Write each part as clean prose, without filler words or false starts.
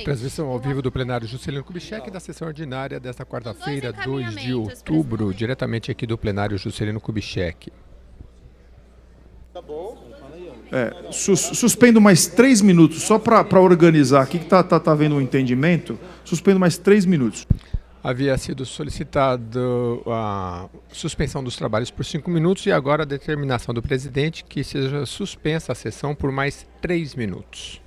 Transmissão ao vivo do plenário Juscelino Kubitschek da sessão ordinária desta quarta-feira, 2 de outubro, diretamente aqui do plenário Juscelino Kubitschek. Tá bom. Suspendo mais 3 minutos, só para organizar aqui, que tá havendo um entendimento. Suspendo mais 3 minutos. Havia sido solicitado a suspensão dos trabalhos por 5 minutos e agora a determinação do presidente que seja suspensa a sessão por mais 3 minutos.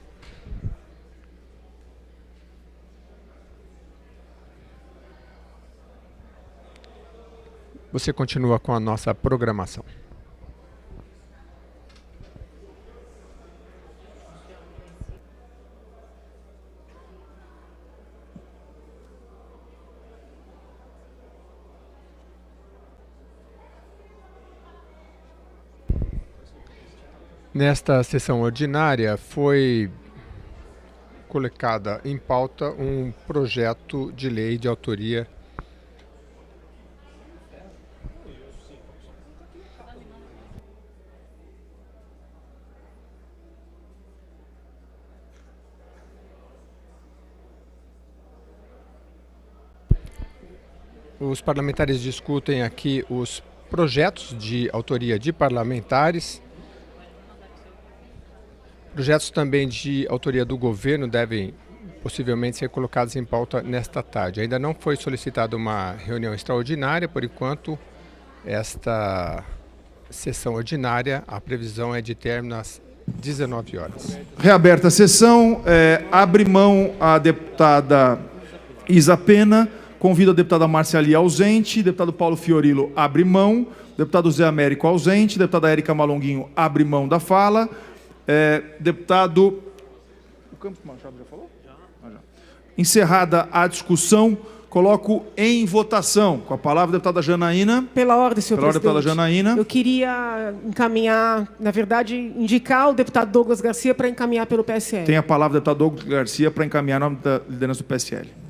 Você continua com a nossa programação. Nesta sessão ordinária foi colocada em pauta um projeto de lei de autoria Os parlamentares discutem aqui os projetos de autoria de parlamentares. Projetos também de autoria do governo devem possivelmente ser colocados em pauta nesta tarde. Ainda não foi solicitada uma reunião extraordinária, por enquanto, esta sessão ordinária, a previsão é de término às 19 horas. Reaberta a sessão, abre mão a deputada Isa Pena, convido a deputada Márcia Ali ausente, deputado Paulo Fiorilo abre mão, deputado Zé Américo ausente, deputada Érica Malonguinho abre mão da fala, deputado... O Campos Machado já falou? Já. Encerrada a discussão, coloco em votação. Com a palavra a deputada Janaína. Pela ordem, senhor presidente. Deputada Janaína. Eu queria encaminhar, na verdade, indicar o deputado Douglas Garcia para encaminhar pelo PSL. Tem a palavra o deputado Douglas Garcia para encaminhar em nome da liderança do PSL.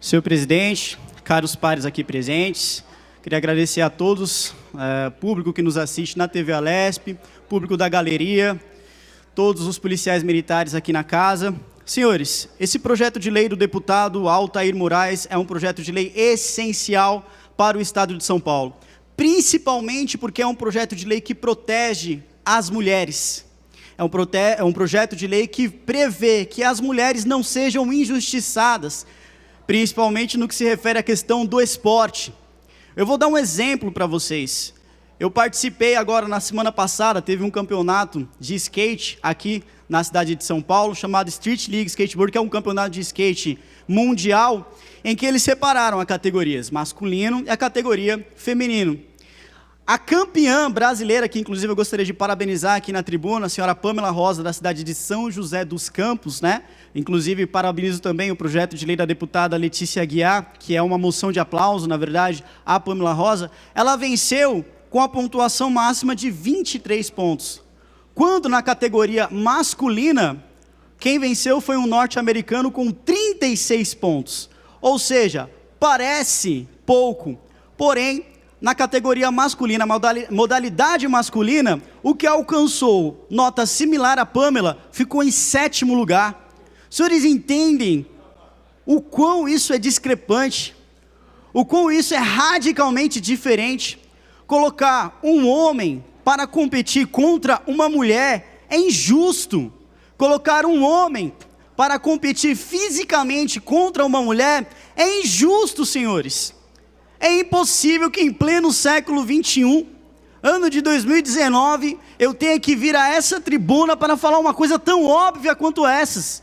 Senhor presidente, caros pares aqui presentes, queria agradecer a todos, público que nos assiste na TV Alesp, público da galeria, todos os policiais militares aqui na casa. Senhores, esse projeto de lei do deputado Altair Moraes é um projeto de lei essencial para o Estado de São Paulo, principalmente porque é um projeto de lei que protege as mulheres. É um projeto de lei que prevê que as mulheres não sejam injustiçadas, principalmente no que se refere à questão do esporte. Eu vou dar um exemplo para vocês. Eu participei agora, na semana passada, teve um campeonato de skate aqui na cidade de São Paulo, chamado Street League Skateboard, que é um campeonato de skate mundial, em que eles separaram as categorias masculino e a categoria feminino. A campeã brasileira, que inclusive eu gostaria de parabenizar aqui na tribuna, a senhora Pamela Rosa, da cidade de São José dos Campos, né? Inclusive, parabenizo também o projeto de lei da deputada Letícia Aguiar, que é uma moção de aplauso, na verdade, à Pamela Rosa. Ela venceu com a pontuação máxima de 23 pontos. Quando na categoria masculina, quem venceu foi um norte-americano com 36 pontos. Ou seja, parece pouco, porém, na categoria masculina, modalidade masculina, o que alcançou nota similar a Pamela ficou em 7º lugar. Os senhores entendem o quão isso é discrepante, o quão isso é radicalmente diferente? Colocar um homem para competir contra uma mulher é injusto. Colocar um homem para competir fisicamente contra uma mulher é injusto, senhores. É impossível que em pleno século XXI, ano de 2019, eu tenha que vir a essa tribuna para falar uma coisa tão óbvia quanto essas.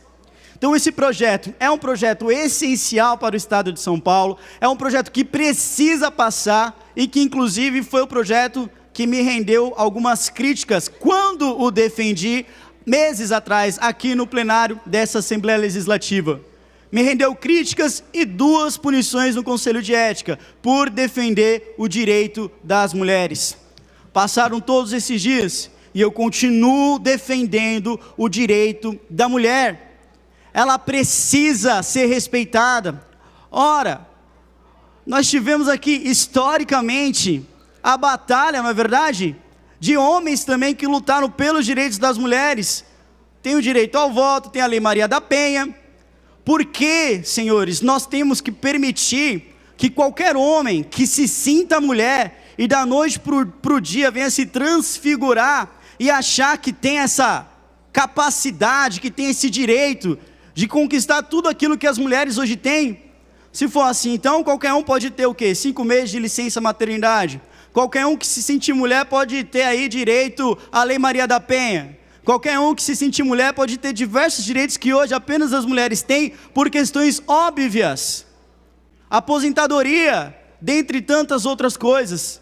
Então esse projeto é um projeto essencial para o Estado de São Paulo, é um projeto que precisa passar e que inclusive foi o projeto que me rendeu algumas críticas quando o defendi meses atrás aqui no plenário dessa Assembleia Legislativa. Me rendeu críticas e 2 punições no Conselho de Ética, por defender o direito das mulheres. Passaram todos esses dias e eu continuo defendendo o direito da mulher. Ela precisa ser respeitada. Ora, nós tivemos aqui, historicamente, a batalha, não é verdade? De homens também que lutaram pelos direitos das mulheres. Tem o direito ao voto, tem a Lei Maria da Penha. Por que, senhores, nós temos que permitir que qualquer homem que se sinta mulher e da noite para o dia venha se transfigurar e achar que tem essa capacidade, que tem esse direito de conquistar tudo aquilo que as mulheres hoje têm? Se for assim, então qualquer um pode ter o quê? 5 meses de licença maternidade. Qualquer um que se sentir mulher pode ter aí direito à Lei Maria da Penha. Qualquer um que se sentir mulher pode ter diversos direitos que hoje apenas as mulheres têm por questões óbvias. Aposentadoria, dentre tantas outras coisas.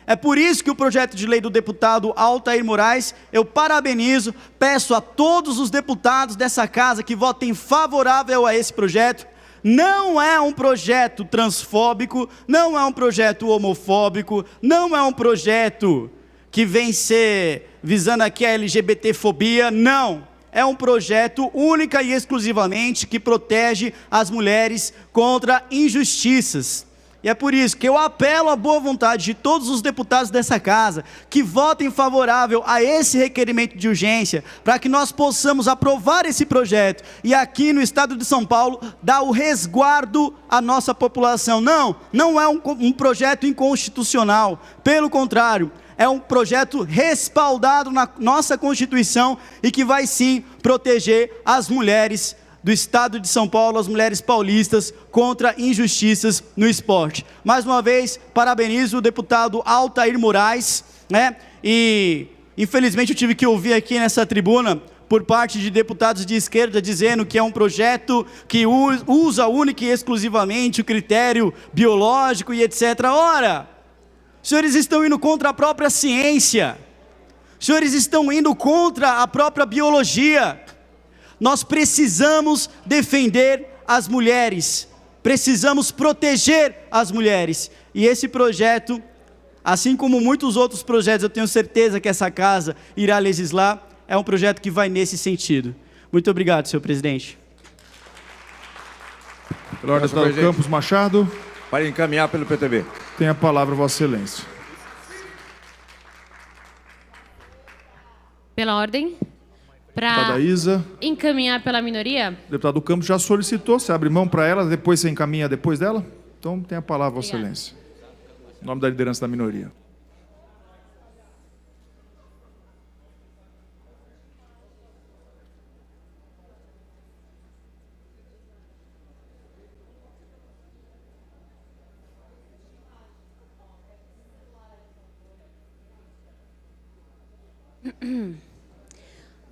É por isso que o projeto de lei do deputado Altair Moraes, eu parabenizo, peço a todos os deputados dessa casa que votem favorável a esse projeto. Não é um projeto transfóbico, não é um projeto homofóbico, não é um projeto que vem ser visando aqui a LGBTfobia, não. É um projeto única e exclusivamente que protege as mulheres contra injustiças. E é por isso que eu apelo à boa vontade de todos os deputados dessa casa que votem favorável a esse requerimento de urgência, para que nós possamos aprovar esse projeto e aqui no estado de São Paulo dar o resguardo à nossa população. Não é um projeto inconstitucional, pelo contrário, é um projeto respaldado na nossa Constituição e que vai sim proteger as mulheres do estado de São Paulo, as mulheres paulistas, contra injustiças no esporte. Mais uma vez, parabenizo o deputado Altair Moraes, né? E infelizmente eu tive que ouvir aqui nessa tribuna, por parte de deputados de esquerda, dizendo que é um projeto que usa única e exclusivamente o critério biológico e etc. Ora, os senhores estão indo contra a própria ciência, os senhores estão indo contra a própria biologia. Nós precisamos defender as mulheres, precisamos proteger as mulheres. E esse projeto, assim como muitos outros projetos, eu tenho certeza que essa casa irá legislar, é um projeto que vai nesse sentido. Muito obrigado, senhor presidente. Pela ordem, deputado Campos Machado. Para encaminhar pelo PTB. Tem a palavra, Vossa Excelência. Pela ordem. Deputada Isa. Encaminhar pela minoria? O deputado Campos já solicitou, você abre mão para ela, depois você encaminha depois dela? Então tem a palavra, Vossa Excelência. Em nome da liderança da minoria.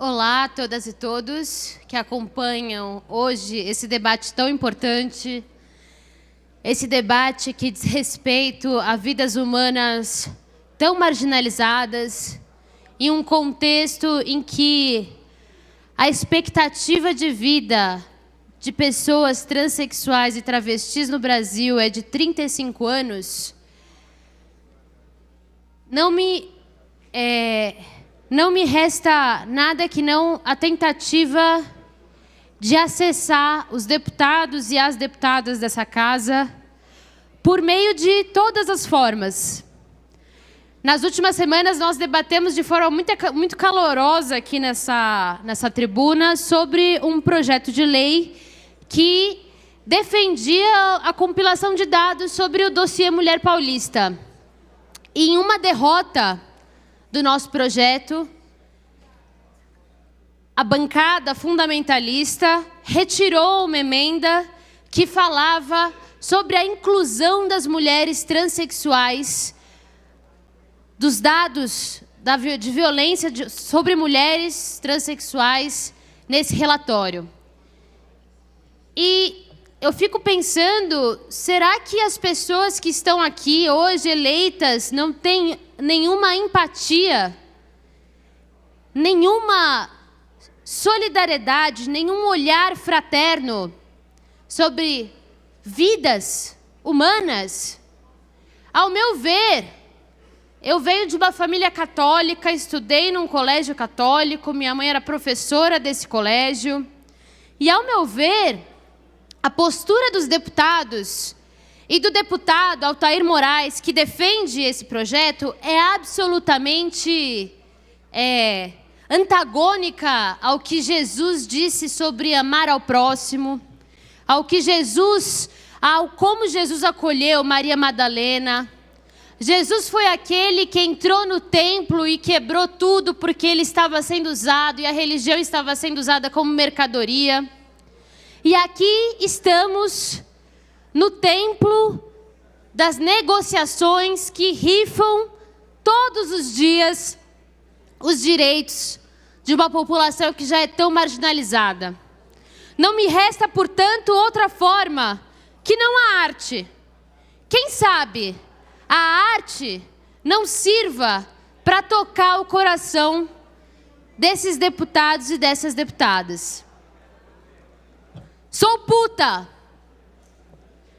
Olá a todas e todos que acompanham hoje esse debate tão importante, esse debate que diz respeito a vidas humanas tão marginalizadas, em um contexto em que a expectativa de vida de pessoas transexuais e travestis no Brasil é de 35 anos, não me resta nada que não a tentativa de acessar os deputados e as deputadas dessa casa por meio de todas as formas. Nas últimas semanas, nós debatemos de forma muito calorosa aqui nessa tribuna sobre um projeto de lei que defendia a compilação de dados sobre o dossiê Mulher Paulista. E em uma derrota do nosso projeto, a bancada fundamentalista retirou uma emenda que falava sobre a inclusão das mulheres transexuais dos dados de violência sobre mulheres transexuais nesse relatório. E eu fico pensando, será que as pessoas que estão aqui hoje eleitas não têm nenhuma empatia, nenhuma solidariedade, nenhum olhar fraterno sobre vidas humanas? Ao meu ver, eu venho de uma família católica, estudei num colégio católico, minha mãe era professora desse colégio, e ao meu ver, a postura dos deputados e do deputado Altair Moraes, que defende esse projeto, é absolutamente antagônica ao que Jesus disse sobre amar ao próximo, ao como Jesus acolheu Maria Madalena. Jesus foi aquele que entrou no templo e quebrou tudo porque ele estava sendo usado e a religião estava sendo usada como mercadoria. E aqui estamos no templo das negociações que rifam todos os dias os direitos de uma população que já é tão marginalizada. Não me resta, portanto, outra forma que não a arte. Quem sabe a arte não sirva para tocar o coração desses deputados e dessas deputadas. Sou puta.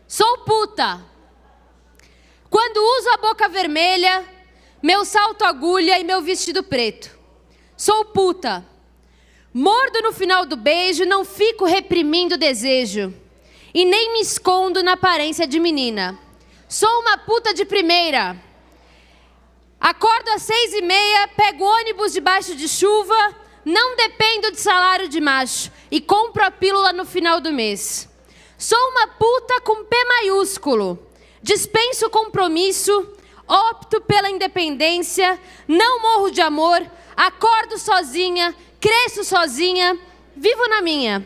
Sou puta. Quando uso a boca vermelha, meu salto agulha e meu vestido preto. Sou puta. Mordo no final do beijo, não fico reprimindo o desejo. E nem me escondo na aparência de menina. Sou uma puta de primeira. Acordo às 6h30, pego ônibus debaixo de chuva, não dependo de salário de macho e compro a pílula no final do mês. Sou uma puta com P maiúsculo. Dispenso compromisso, opto pela independência, não morro de amor, acordo sozinha, cresço sozinha, vivo na minha.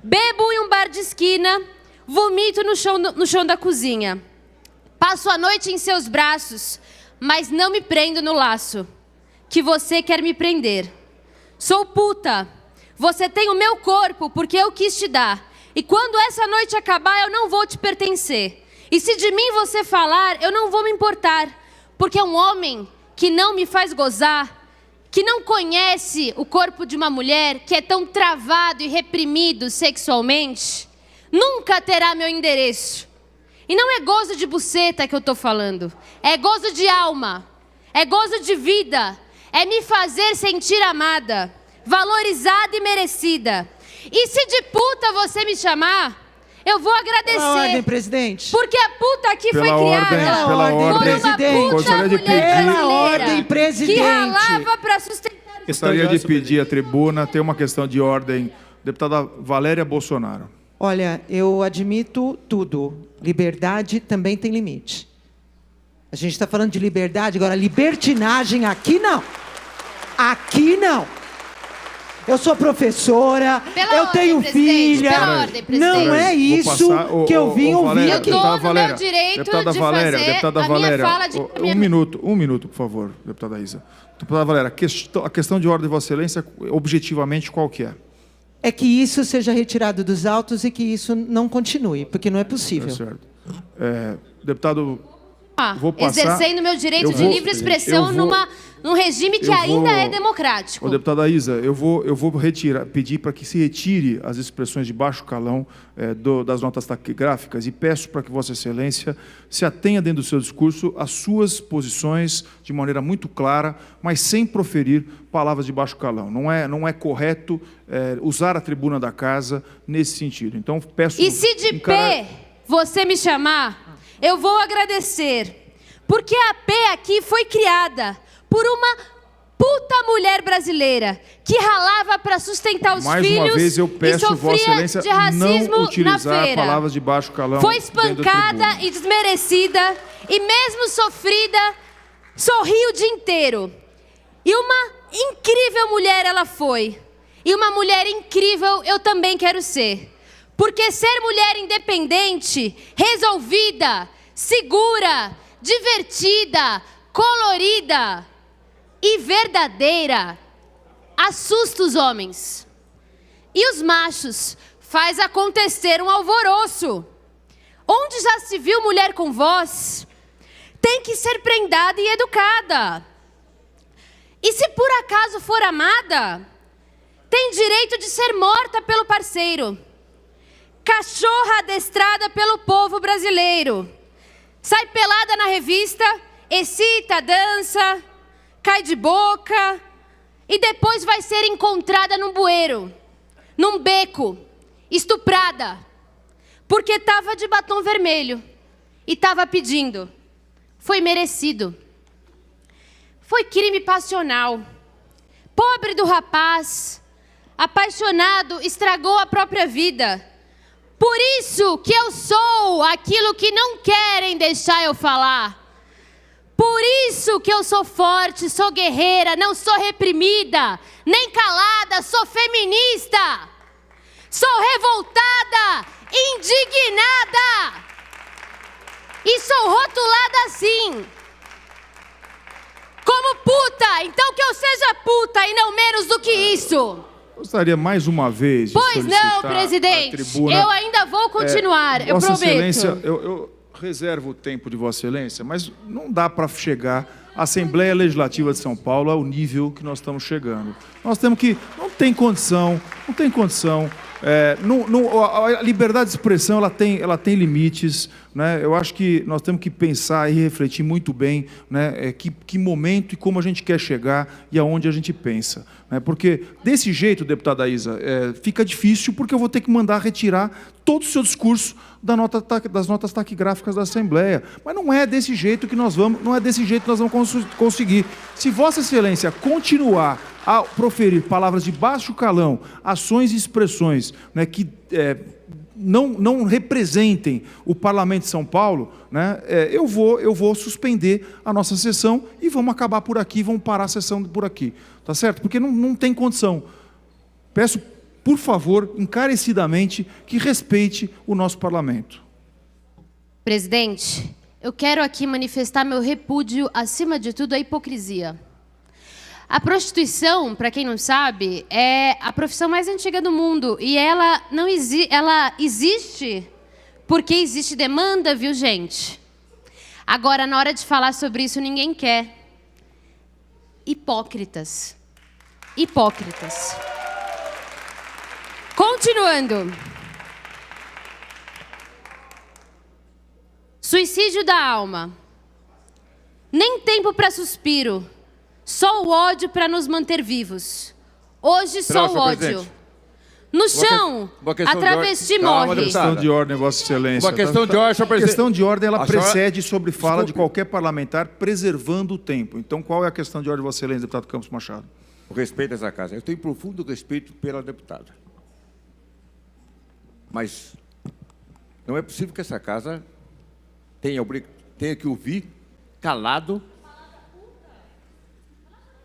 Bebo em um bar de esquina, vomito no chão da cozinha. Passo a noite em seus braços, mas não me prendo no laço que você quer me prender. Sou puta. Você tem o meu corpo porque eu quis te dar. E quando essa noite acabar, eu não vou te pertencer. E se de mim você falar, eu não vou me importar. Porque um homem que não me faz gozar, que não conhece o corpo de uma mulher que é tão travado e reprimido sexualmente, nunca terá meu endereço. E não é gozo de buceta que eu estou falando. É gozo de alma. É gozo de vida. É me fazer sentir amada, valorizada e merecida. E se de puta você me chamar, eu vou agradecer. Pela ordem, presidente. Porque a puta aqui foi Pela criada ordem, por uma puta gostaria de mulher pedir- Pela brasileira ordem, presidente. que ralava para sustentar... Gostaria de pedir à tribuna, tem uma questão de ordem. Deputada Valéria Bolsonaro. Olha, eu admito tudo. Liberdade também tem limite. A gente está falando de liberdade, agora libertinagem aqui não. Aqui não. Eu sou professora, Pela eu ordem, tenho presidente, filha. pela ordem, presidente. Não é Vou isso passar- que eu vim ouvir Valéria, Eu aqui. tô deputada no Valéria, meu direito deputada de Valéria, fazer deputada a minha Valéria, fala de... um minuto, por favor, deputada Isa. Deputada Valéria, a questão de ordem de Vossa Excelência, objetivamente, qual que é? É que isso seja retirado dos autos e que isso não continue, porque não é Tá possível. certo. Deputado, vou passar... exercendo meu direito de livre expressão num regime que ainda é democrático. Ô, deputada Isa, eu vou pedir para que se retire as expressões de baixo calão das notas taquigráficas e peço para que Vossa Excelência se atenha dentro do seu discurso às suas posições de maneira muito clara, mas sem proferir palavras de baixo calão. Não é correto usar a tribuna da casa nesse sentido. Então, peço... E se de P você me chamar, eu vou agradecer. Porque a P aqui foi criada por uma puta mulher brasileira que ralava para sustentar os Mais filhos uma vez eu e peço Vossa sofria Excelência de racismo não na utilizar feira. palavras de baixo calão. Foi dentro da espancada tribuna. e desmerecida e mesmo sofrida, sorriu o dia inteiro. E uma incrível mulher ela foi. E uma mulher incrível eu também quero ser. Porque ser mulher independente, resolvida, segura, divertida, colorida e verdadeira assusta os homens. E os machos faz acontecer um alvoroço. Onde já se viu mulher com voz, tem que ser prendada e educada. E se por acaso for amada, tem direito de ser morta pelo parceiro. Cachorra adestrada pelo povo brasileiro. Sai pelada na revista, excita, dança, cai de boca e depois vai ser encontrada num bueiro, num beco, estuprada. porque estava de batom vermelho e estava pedindo. Foi merecido. Foi crime passional. Pobre do rapaz, apaixonado, estragou a própria vida. Por isso que eu sou aquilo que não querem deixar eu falar. Por isso que eu sou forte, sou guerreira, não sou reprimida, nem calada, sou feminista. Sou revoltada, indignada. E sou rotulada assim. Como puta, então que eu seja puta e não menos do que isso. Gostaria mais uma vez de Pois não, solicitar presidente. à tribuna, Eu ainda vou continuar, eu Vossa prometo. Excelência, eu reservo o tempo de Vossa Excelência, mas não dá para chegar a Assembleia Legislativa de São Paulo ao nível que nós estamos chegando. Nós temos que... Não tem condição. A liberdade de expressão ela tem limites, né? Eu acho que nós temos que pensar e refletir muito bem, né? Que momento e como a gente quer chegar e aonde a gente pensa, né? Porque desse jeito, deputada Isa, fica difícil, porque eu vou ter que mandar retirar todo o seu discurso das notas taquigráficas da Assembleia. Mas não é desse jeito que nós vamos conseguir. Se Vossa Excelência continuar a proferir palavras de baixo calão, ações e expressões, né, que não representem o Parlamento de São Paulo, né, eu vou suspender a nossa sessão e vamos acabar por aqui, vamos parar a sessão por aqui. Tá certo? Porque não tem condição. Peço, por favor, encarecidamente, que respeite o nosso Parlamento. Presidente, eu quero aqui manifestar meu repúdio, acima de tudo, à hipocrisia. A prostituição, para quem não sabe, é a profissão mais antiga do mundo. E ela existe porque existe demanda, viu, gente? Agora, na hora de falar sobre isso, ninguém quer. Hipócritas. Hipócritas. Continuando. Suicídio da alma. Nem tempo para suspiro. Só o ódio para nos manter vivos. Hoje só o ódio. No chão, a travesti morre. Uma questão de ordem, Vossa Excelência. Uma questão de ordem, senhor presidente. A questão de ordem, ela A senhora... precede sobre fala Desculpe. de qualquer parlamentar, preservando o tempo. Então, qual é a questão de ordem, Vossa Excelência, deputado Campos Machado? O respeito a essa casa. Eu tenho profundo respeito pela deputada. Mas não é possível que essa casa tenha que ouvir calado.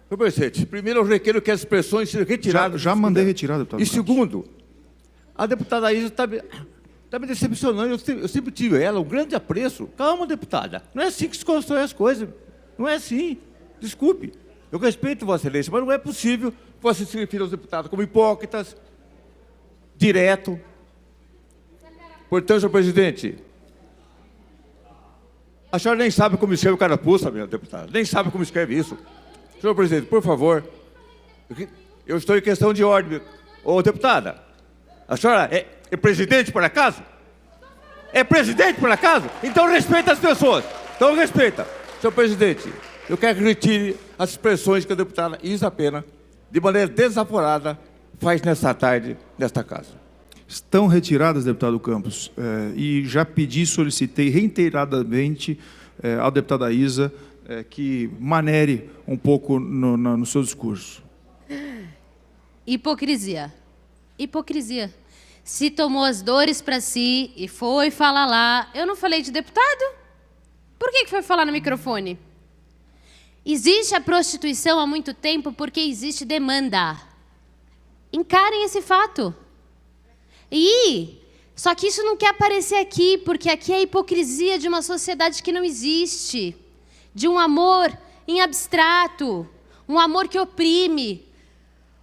Senhor presidente, primeiro eu requeiro que as expressões sejam retiradas. Já mandei retirar, deputado. E segundo, a deputada Isa está me decepcionando. Eu sempre tive ela um grande apreço. Calma, deputada. Não é assim que se constrói as coisas. Não é assim. Desculpe. Eu respeito Vossa Excelência, mas não é possível que você se refira aos deputados como hipócritas, direto. Portanto, senhor presidente, a senhora nem sabe como escreve o carapuça, minha deputada. Nem sabe como escreve isso. Senhor presidente, por favor, eu estou em questão de ordem. Ô, deputada, a senhora é presidente, por acaso? É presidente, por acaso? Então respeita as pessoas. Então respeita. Senhor presidente, eu quero que retire as expressões que a deputada Isa Pena, de maneira desaforada, faz nesta tarde, nesta casa. Estão retiradas, deputado Campos, e já solicitei reiteradamente ao deputado Isa que manere um pouco no seu discurso. Hipocrisia. Hipocrisia. Se tomou as dores para si e foi falar lá. Eu não falei de deputado? Por que foi falar no microfone? Existe a prostituição há muito tempo porque existe demanda. Encarem esse fato. Só que isso não quer aparecer aqui, porque aqui é a hipocrisia de uma sociedade que não existe. De um amor em abstrato, um amor que oprime,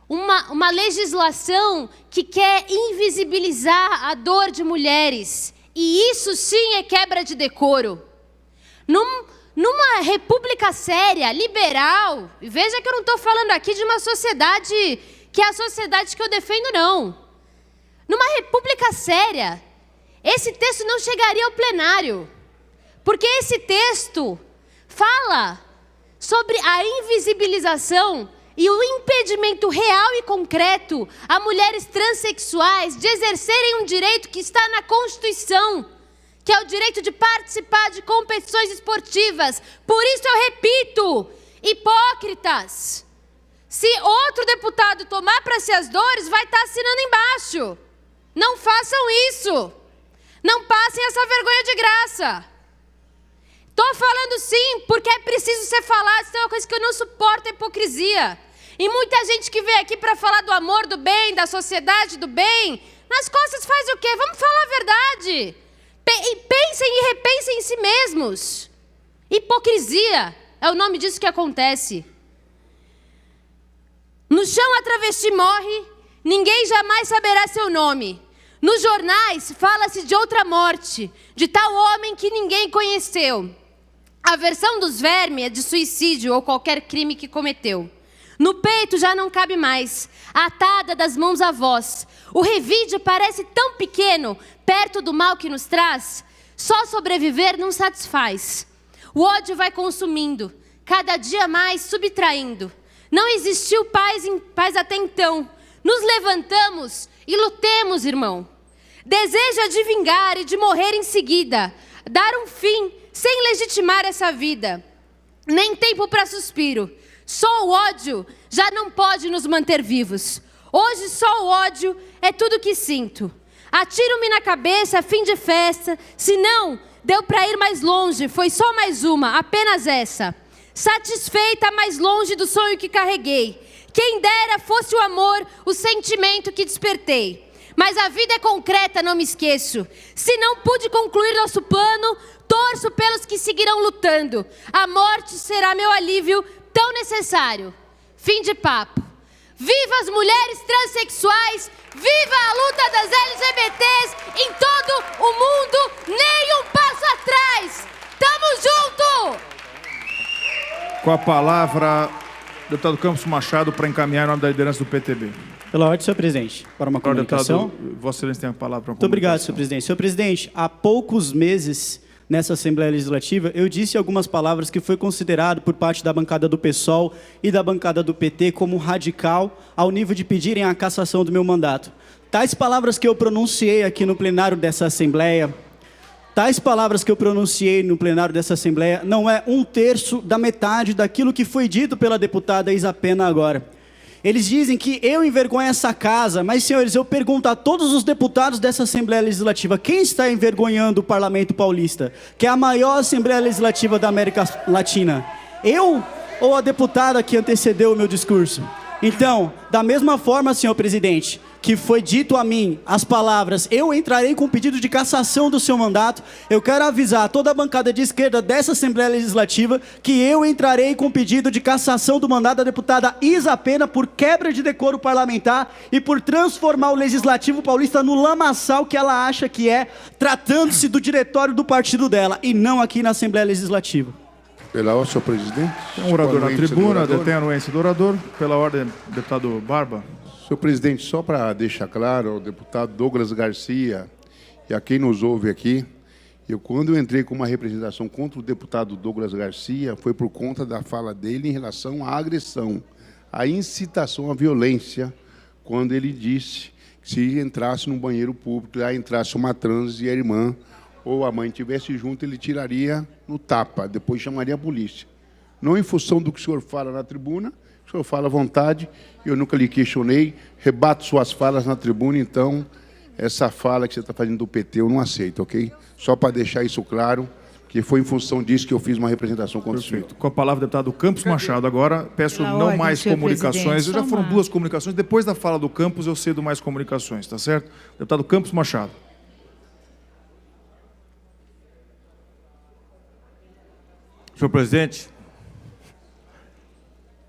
uma legislação que quer invisibilizar a dor de mulheres. E isso sim é quebra de decoro. Numa república séria, liberal, veja que eu não estou falando aqui de uma sociedade que é a sociedade que eu defendo, não. Numa república séria, esse texto não chegaria ao plenário, porque esse texto fala sobre a invisibilização e o impedimento real e concreto a mulheres transexuais de exercerem um direito que está na Constituição, que é o direito de participar de competições esportivas. Por isso eu repito, hipócritas, se outro deputado tomar para si as dores, vai estar assinando embaixo. Não façam isso. Não passem essa vergonha de graça. Estou falando sim, porque é preciso ser falado. Isso é uma coisa que eu não suporto, a hipocrisia. E muita gente que vem aqui para falar do amor, do bem, da sociedade, do bem, nas costas faz o quê? Vamos falar a verdade. Pensem e repensem em si mesmos. Hipocrisia é o nome disso que acontece. No chão a travesti morre, ninguém jamais saberá seu nome. Nos jornais fala-se de outra morte, de tal homem que ninguém conheceu. A versão dos vermes é de suicídio ou qualquer crime que cometeu. No peito já não cabe mais, atada das mãos à voz. O revide parece tão pequeno, perto do mal que nos traz. Só sobreviver não satisfaz. O ódio vai consumindo, cada dia mais subtraindo. Não existiu paz até então. Nos levantamos e lutemos, irmão. Deseja de vingar e de morrer em seguida, dar um fim sem legitimar essa vida. Nem tempo para suspiro. Só o ódio já não pode nos manter vivos. Hoje só o ódio é tudo que sinto. Atiro-me na cabeça, fim de festa. Se não, deu para ir mais longe. Foi só mais uma, apenas essa. Satisfeita mais longe do sonho que carreguei. Quem dera fosse o amor, o sentimento que despertei. Mas a vida é concreta, não me esqueço. Se não pude concluir nosso plano, torço pelos que seguirão lutando. A morte será meu alívio tão necessário. Fim de papo. Viva as mulheres transexuais, viva a luta das LGBTs em todo o mundo, nem um passo atrás. Tamo junto! Com a palavra, deputado Campos Machado, para encaminhar em nome da liderança do PTB. Pela ordem, senhor presidente, para uma comunicação. Deputado, Vossa Excelência tem a palavra para uma Muito obrigado, senhor presidente. Senhor presidente, há poucos meses, nessa Assembleia Legislativa, eu disse algumas palavras que foi considerado por parte da bancada do PSOL e da bancada do PT como radical, ao nível de pedirem a cassação do meu mandato. Tais palavras que eu pronunciei aqui no plenário dessa Assembleia, não é um terço da metade daquilo que foi dito pela deputada Isa Pena agora. Eles dizem que eu envergonho essa casa, mas, senhores, eu pergunto a todos os deputados dessa Assembleia Legislativa, quem está envergonhando o Parlamento Paulista, que é a maior Assembleia Legislativa da América Latina? Eu ou a deputada que antecedeu o meu discurso? Então, da mesma forma, senhor presidente, que foi dito a mim as palavras, eu entrarei com pedido de cassação do seu mandato, eu quero avisar toda a bancada de esquerda dessa Assembleia Legislativa que eu entrarei com pedido de cassação do mandato da deputada Isa Pena por quebra de decoro parlamentar e por transformar o Legislativo Paulista no lamaçal que ela acha que é, tratando-se do diretório do partido dela e não aqui na Assembleia Legislativa. Pela ordem, senhor presidente. Tem um orador na tribuna, detém a anuência do orador. Pela ordem, deputado Barba. Senhor presidente, só para deixar claro ao deputado Douglas Garcia e a quem nos ouve aqui, quando eu entrei com uma representação contra o deputado Douglas Garcia, foi por conta da fala dele em relação à agressão, à incitação à violência, quando ele disse que se entrasse num banheiro público, lá entrasse uma trans e a irmã ou a mãe estivesse junto, ele tiraria no tapa, depois chamaria a polícia. Não em função do que o senhor fala na tribuna, o senhor fala à vontade, eu nunca lhe questionei, rebato suas falas na tribuna, então, essa fala que você está fazendo do PT eu não aceito, ok? Só para deixar isso claro, que foi em função disso que eu fiz uma representação contra o senhor. Com a palavra, deputado Campos Machado. Agora, peço não mais comunicações. Já foram duas comunicações. Depois da fala do Campos, eu cedo mais comunicações, tá certo? Deputado Campos Machado. Senhor presidente,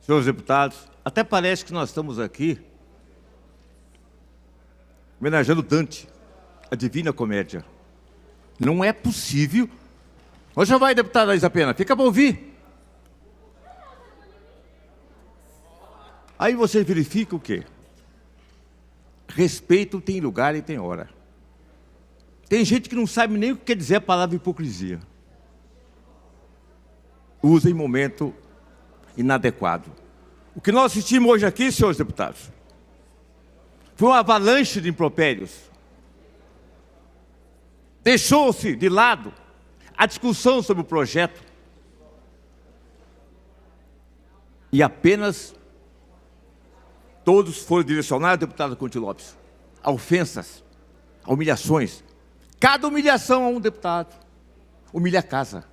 senhores deputados, até parece que nós estamos aqui homenageando Dante, a Divina Comédia. Não é possível. Hoje já vai, deputada Isa Pena, fica para ouvir. Aí você verifica o quê? Respeito tem lugar e tem hora. Tem gente que não sabe nem o que quer dizer a palavra hipocrisia. Usa em momento inadequado. O que nós assistimos hoje aqui, senhores deputados, foi uma avalanche de impropérios. Deixou-se de lado a discussão sobre o projeto e apenas todos foram direcionados, deputado Conte Lopes, a ofensas, a humilhações. Cada humilhação a um deputado humilha a casa.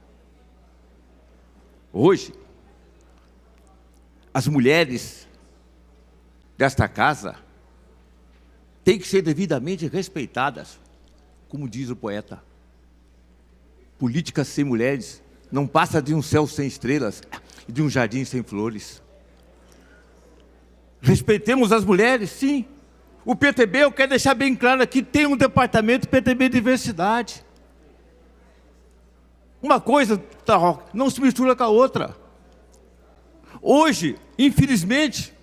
Hoje, as mulheres desta casa têm que ser devidamente respeitadas, como diz o poeta. Política sem mulheres não passa de um céu sem estrelas e de um jardim sem flores. Respeitemos as mulheres, sim. O PTB, eu quero deixar bem claro aqui, tem um departamento PTB Diversidade. Uma coisa não se mistura com a outra. Hoje, infelizmente,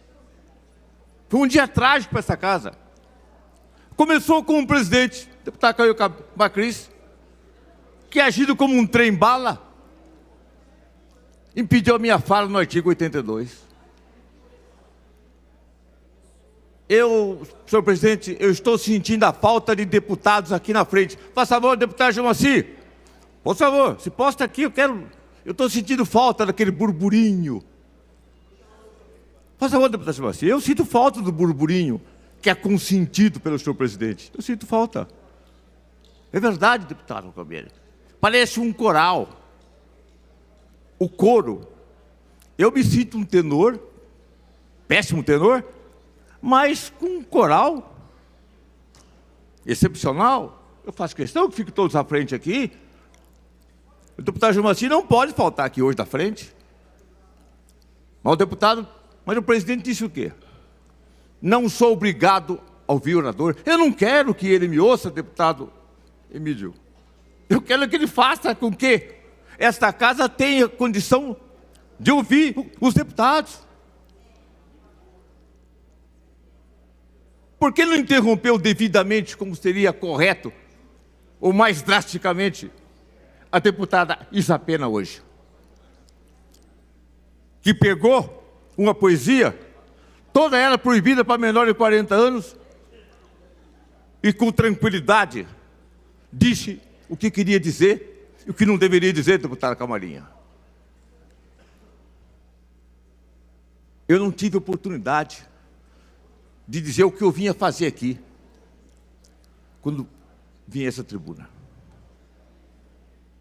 foi um dia trágico para essa casa. Começou com o presidente, o deputado Caio Macris, que, agindo como um trem-bala, impediu a minha fala no artigo 82. Senhor presidente, eu estou sentindo a falta de deputados aqui na frente. Faça favor, deputado Jomaci. Por favor, se posta aqui, eu estou sentindo falta daquele burburinho. Faça favor, deputado Jomaci, eu sinto falta do burburinho que é consentido pelo senhor presidente. Eu sinto falta. É verdade, deputado Calmeira. Parece um coral. O coro. Eu me sinto um tenor, péssimo tenor, mas com um coral excepcional. Eu faço questão que fiquem todos à frente aqui. O deputado Jomaci não pode faltar aqui hoje da frente. Mas o presidente disse o quê? Não sou obrigado a ouvir o orador. Eu não quero que ele me ouça, deputado Emílio. Eu quero que ele faça com que esta casa tenha condição de ouvir os deputados. Por que não interrompeu devidamente, como seria correto, ou mais drasticamente, a deputada Isapena hoje? Que pegou uma poesia, toda ela proibida para menor de 40 anos, e com tranquilidade disse o que queria dizer e o que não deveria dizer, deputada Camarinha. Eu não tive oportunidade de dizer o que eu vinha fazer aqui, quando vim a essa tribuna.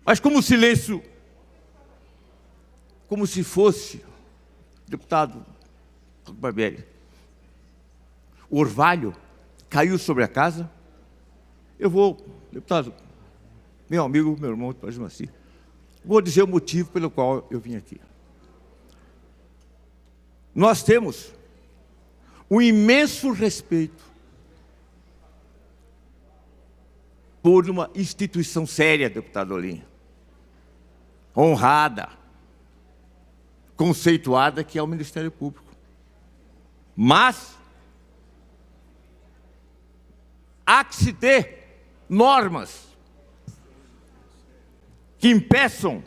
Mas como o silêncio, como se fosse, deputado Barbieri, o orvalho caiu sobre a casa, eu vou, deputado, meu amigo, meu irmão, deputado Jomaci, vou dizer o motivo pelo qual eu vim aqui. Nós temos um imenso respeito por uma instituição séria, deputado Olinha, honrada, conceituada, que é o Ministério Público. Mas há que se ter normas que impeçam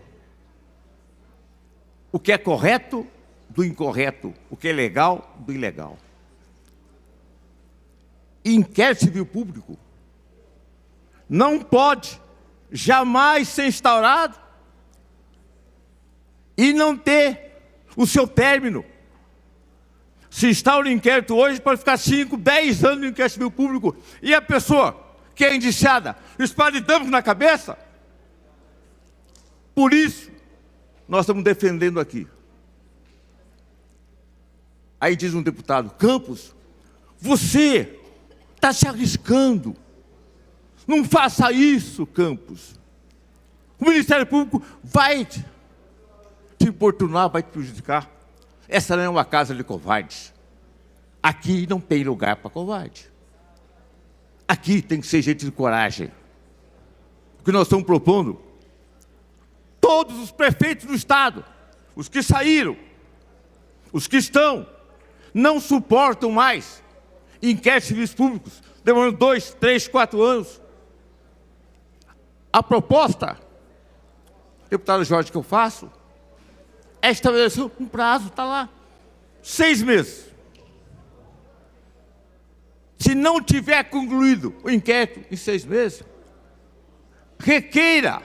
o que é correto do incorreto, o que é legal do ilegal. Inquérito civil público não pode jamais ser instaurado e não ter o seu término. Se instaura o inquérito hoje, pode ficar 5, 10 anos no inquérito civil público, e a pessoa que é indiciada espalhamos na cabeça. Por isso, nós estamos defendendo aqui. Aí diz um deputado, Campos, você está se arriscando. Não faça isso, Campos. O Ministério Público vai te importunar, vai te prejudicar. Essa não é uma casa de covardes. Aqui não tem lugar para covarde. Aqui tem que ser gente de coragem. O que nós estamos propondo, todos os prefeitos do Estado, os que saíram, os que estão, não suportam mais inquéritos civis públicos, demorando 2, 3, 4 anos. A proposta, deputado Jorge, que eu faço, é estabelecer um prazo, está lá. 6 meses. Se não tiver concluído o inquérito em 6 meses, requeira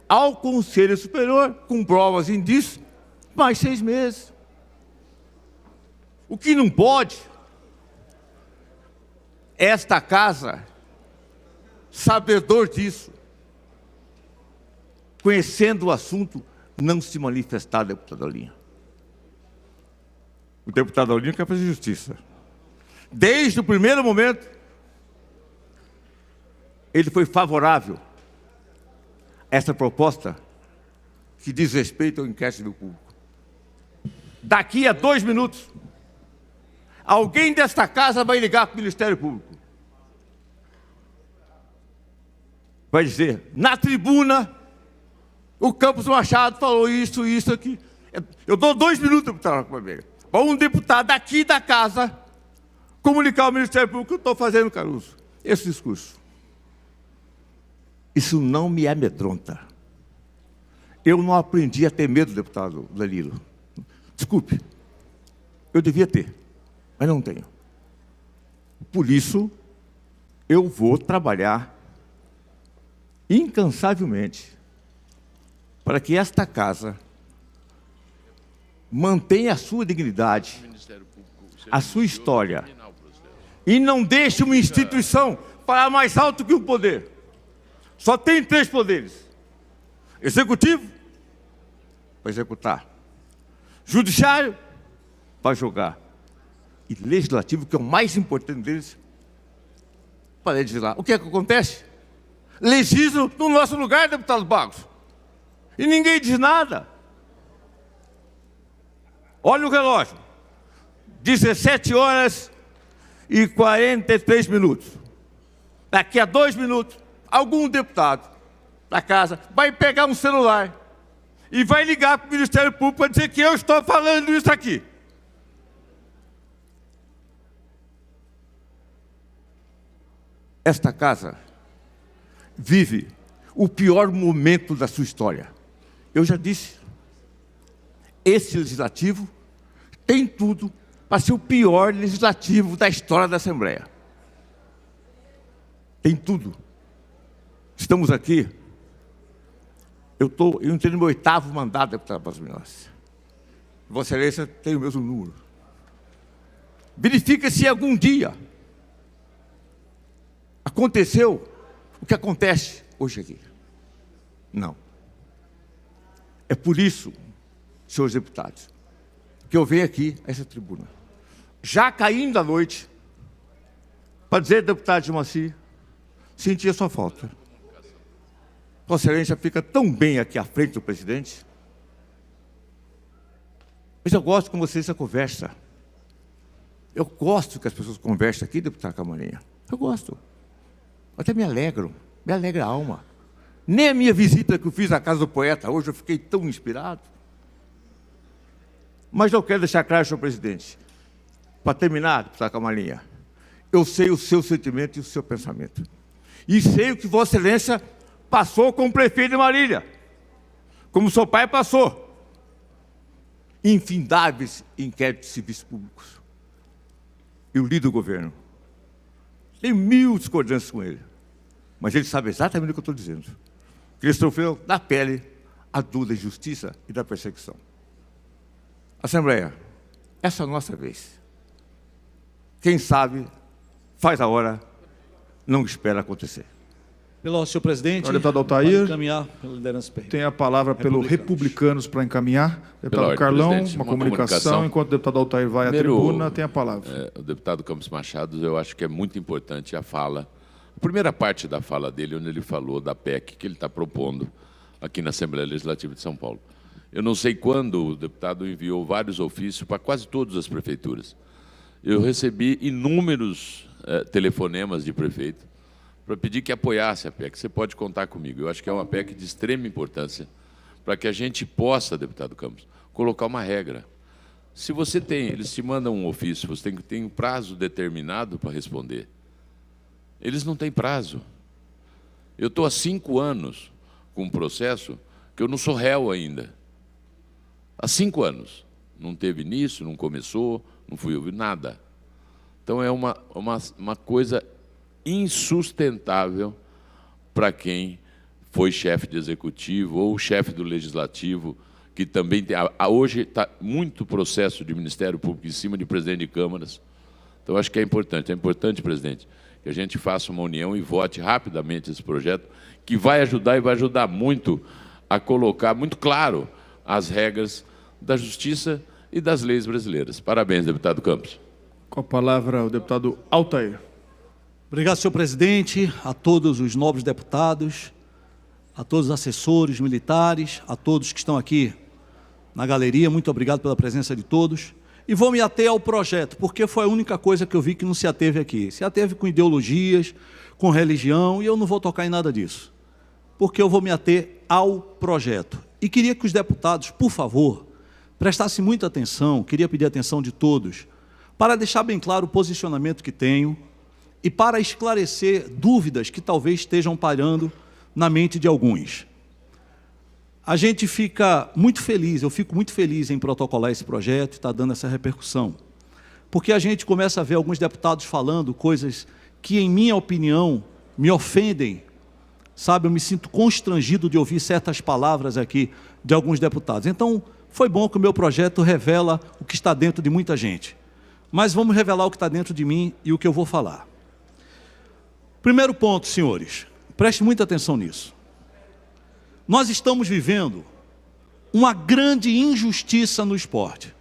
ao Conselho Superior, com provas e indícios, mais 6 meses. O que não pode, esta casa, sabedor disso, conhecendo o assunto, não se manifestar, deputado Olinha. O deputado Olinha quer fazer justiça. Desde o primeiro momento, ele foi favorável a essa proposta que diz respeito ao inquérito do público. Daqui a 2 minutos, alguém desta casa vai ligar para o Ministério Público. Vai dizer, na tribuna, o Campos Machado falou isso, isso aqui. Eu dou 2 minutos, deputado Camargo, para um deputado aqui da casa comunicar ao Ministério Público que eu estou fazendo, Caruso, esse discurso. Isso não me amedronta. Eu não aprendi a ter medo, deputado Danilo. Desculpe, eu devia ter, mas não tenho. Por isso, eu vou trabalhar incansavelmente para que esta casa mantenha a sua dignidade, a sua história, e não deixe uma instituição falar mais alto que o poder. Só tem 3 poderes: executivo, para executar; judiciário, para julgar; e legislativo, que é o mais importante deles, para legislar. O que é que acontece? Legislam no nosso lugar, deputado Bagos, e ninguém diz nada. Olha o relógio, 17h43. Daqui a 2 minutos, algum deputado da casa vai pegar um celular e vai ligar para o Ministério Público para dizer que eu estou falando isso aqui. Esta casa vive o pior momento da sua história. Eu já disse, esse legislativo tem tudo para ser o pior legislativo da história da Assembleia. Tem tudo. Estamos aqui, eu entrei no meu 8º mandato, deputado Basminhos. Vossa Excelência tem o mesmo número. Verifica se algum dia aconteceu o que acontece hoje aqui. Não. É por isso, senhores deputados, que eu venho aqui a essa tribuna, já caindo à noite, para dizer, deputado de Moacir, senti a sua falta. Vossa Excelência fica tão bem aqui à frente do presidente. Mas eu gosto com você essa conversa. Eu gosto que as pessoas conversem aqui, deputado Camarinha. Eu gosto. Até me alegra a alma. Nem a minha visita que eu fiz à Casa do Poeta, hoje eu fiquei tão inspirado. Mas eu quero deixar claro, senhor presidente, para terminar, deputado Camarinha, eu sei o seu sentimento e o seu pensamento. E sei o que Vossa Excelência passou como prefeito de Marília, como seu pai passou. Infindáveis inquéritos civis públicos. Eu lido o governo. Tenho 1000 discordâncias com ele. Mas ele sabe exatamente o que eu estou dizendo. Que ele sofreu na pele a dor da injustiça e da perseguição. Assembleia, essa é a nossa vez. Quem sabe, faz a hora, não espera acontecer. Pelo senhor presidente, o deputado Altair, encaminhar pela liderança PRI. Tem a palavra pelo Republicanos para encaminhar. Deputado Carlão, uma comunicação. Enquanto o deputado Altair vai à tribuna, tem a palavra. O deputado Campos Machado, eu acho que é muito importante a fala. A primeira parte da fala dele, onde ele falou da PEC que ele está propondo aqui na Assembleia Legislativa de São Paulo. Eu não sei quando o deputado enviou vários ofícios para quase todas as prefeituras. Eu recebi inúmeros telefonemas de prefeito para pedir que apoiasse a PEC. Você pode contar comigo. Eu acho que é uma PEC de extrema importância para que a gente possa, deputado Campos, colocar uma regra. Se você tem, eles te mandam um ofício, você tem um prazo determinado para responder. Eles não têm prazo. Eu estou há 5 anos com um processo que eu não sou réu ainda. Há 5 anos. Não teve início, não começou, não fui ouvir nada. Então, é uma coisa insustentável para quem foi chefe de executivo ou chefe do legislativo, que também tem... Hoje está muito processo de Ministério Público em cima de presidente de câmaras. Então, acho que é importante, presidente, que a gente faça uma união e vote rapidamente esse projeto, que vai ajudar e vai ajudar muito a colocar muito claro as regras da justiça e das leis brasileiras. Parabéns, deputado Campos. Com a palavra, o deputado Altair. Obrigado, senhor presidente, a todos os nobres deputados, a todos os assessores militares, a todos que estão aqui na galeria. Muito obrigado pela presença de todos. E vou me ater ao projeto, porque foi a única coisa que eu vi que não se ateve aqui. Se ateve com ideologias, com religião, e eu não vou tocar em nada disso, porque eu vou me ater ao projeto. E queria que os deputados, por favor, prestassem muita atenção, queria pedir a atenção de todos, para deixar bem claro o posicionamento que tenho e para esclarecer dúvidas que talvez estejam pairando na mente de alguns. A gente fica muito feliz, eu fico muito feliz em protocolar esse projeto e estar dando essa repercussão, porque a gente começa a ver alguns deputados falando coisas que, em minha opinião, me ofendem, sabe? Eu me sinto constrangido de ouvir certas palavras aqui de alguns deputados. Então, foi bom que o meu projeto revela o que está dentro de muita gente, mas vamos revelar o que está dentro de mim e o que eu vou falar. Primeiro ponto, senhores, preste muita atenção nisso. Nós estamos vivendo uma grande injustiça no esporte.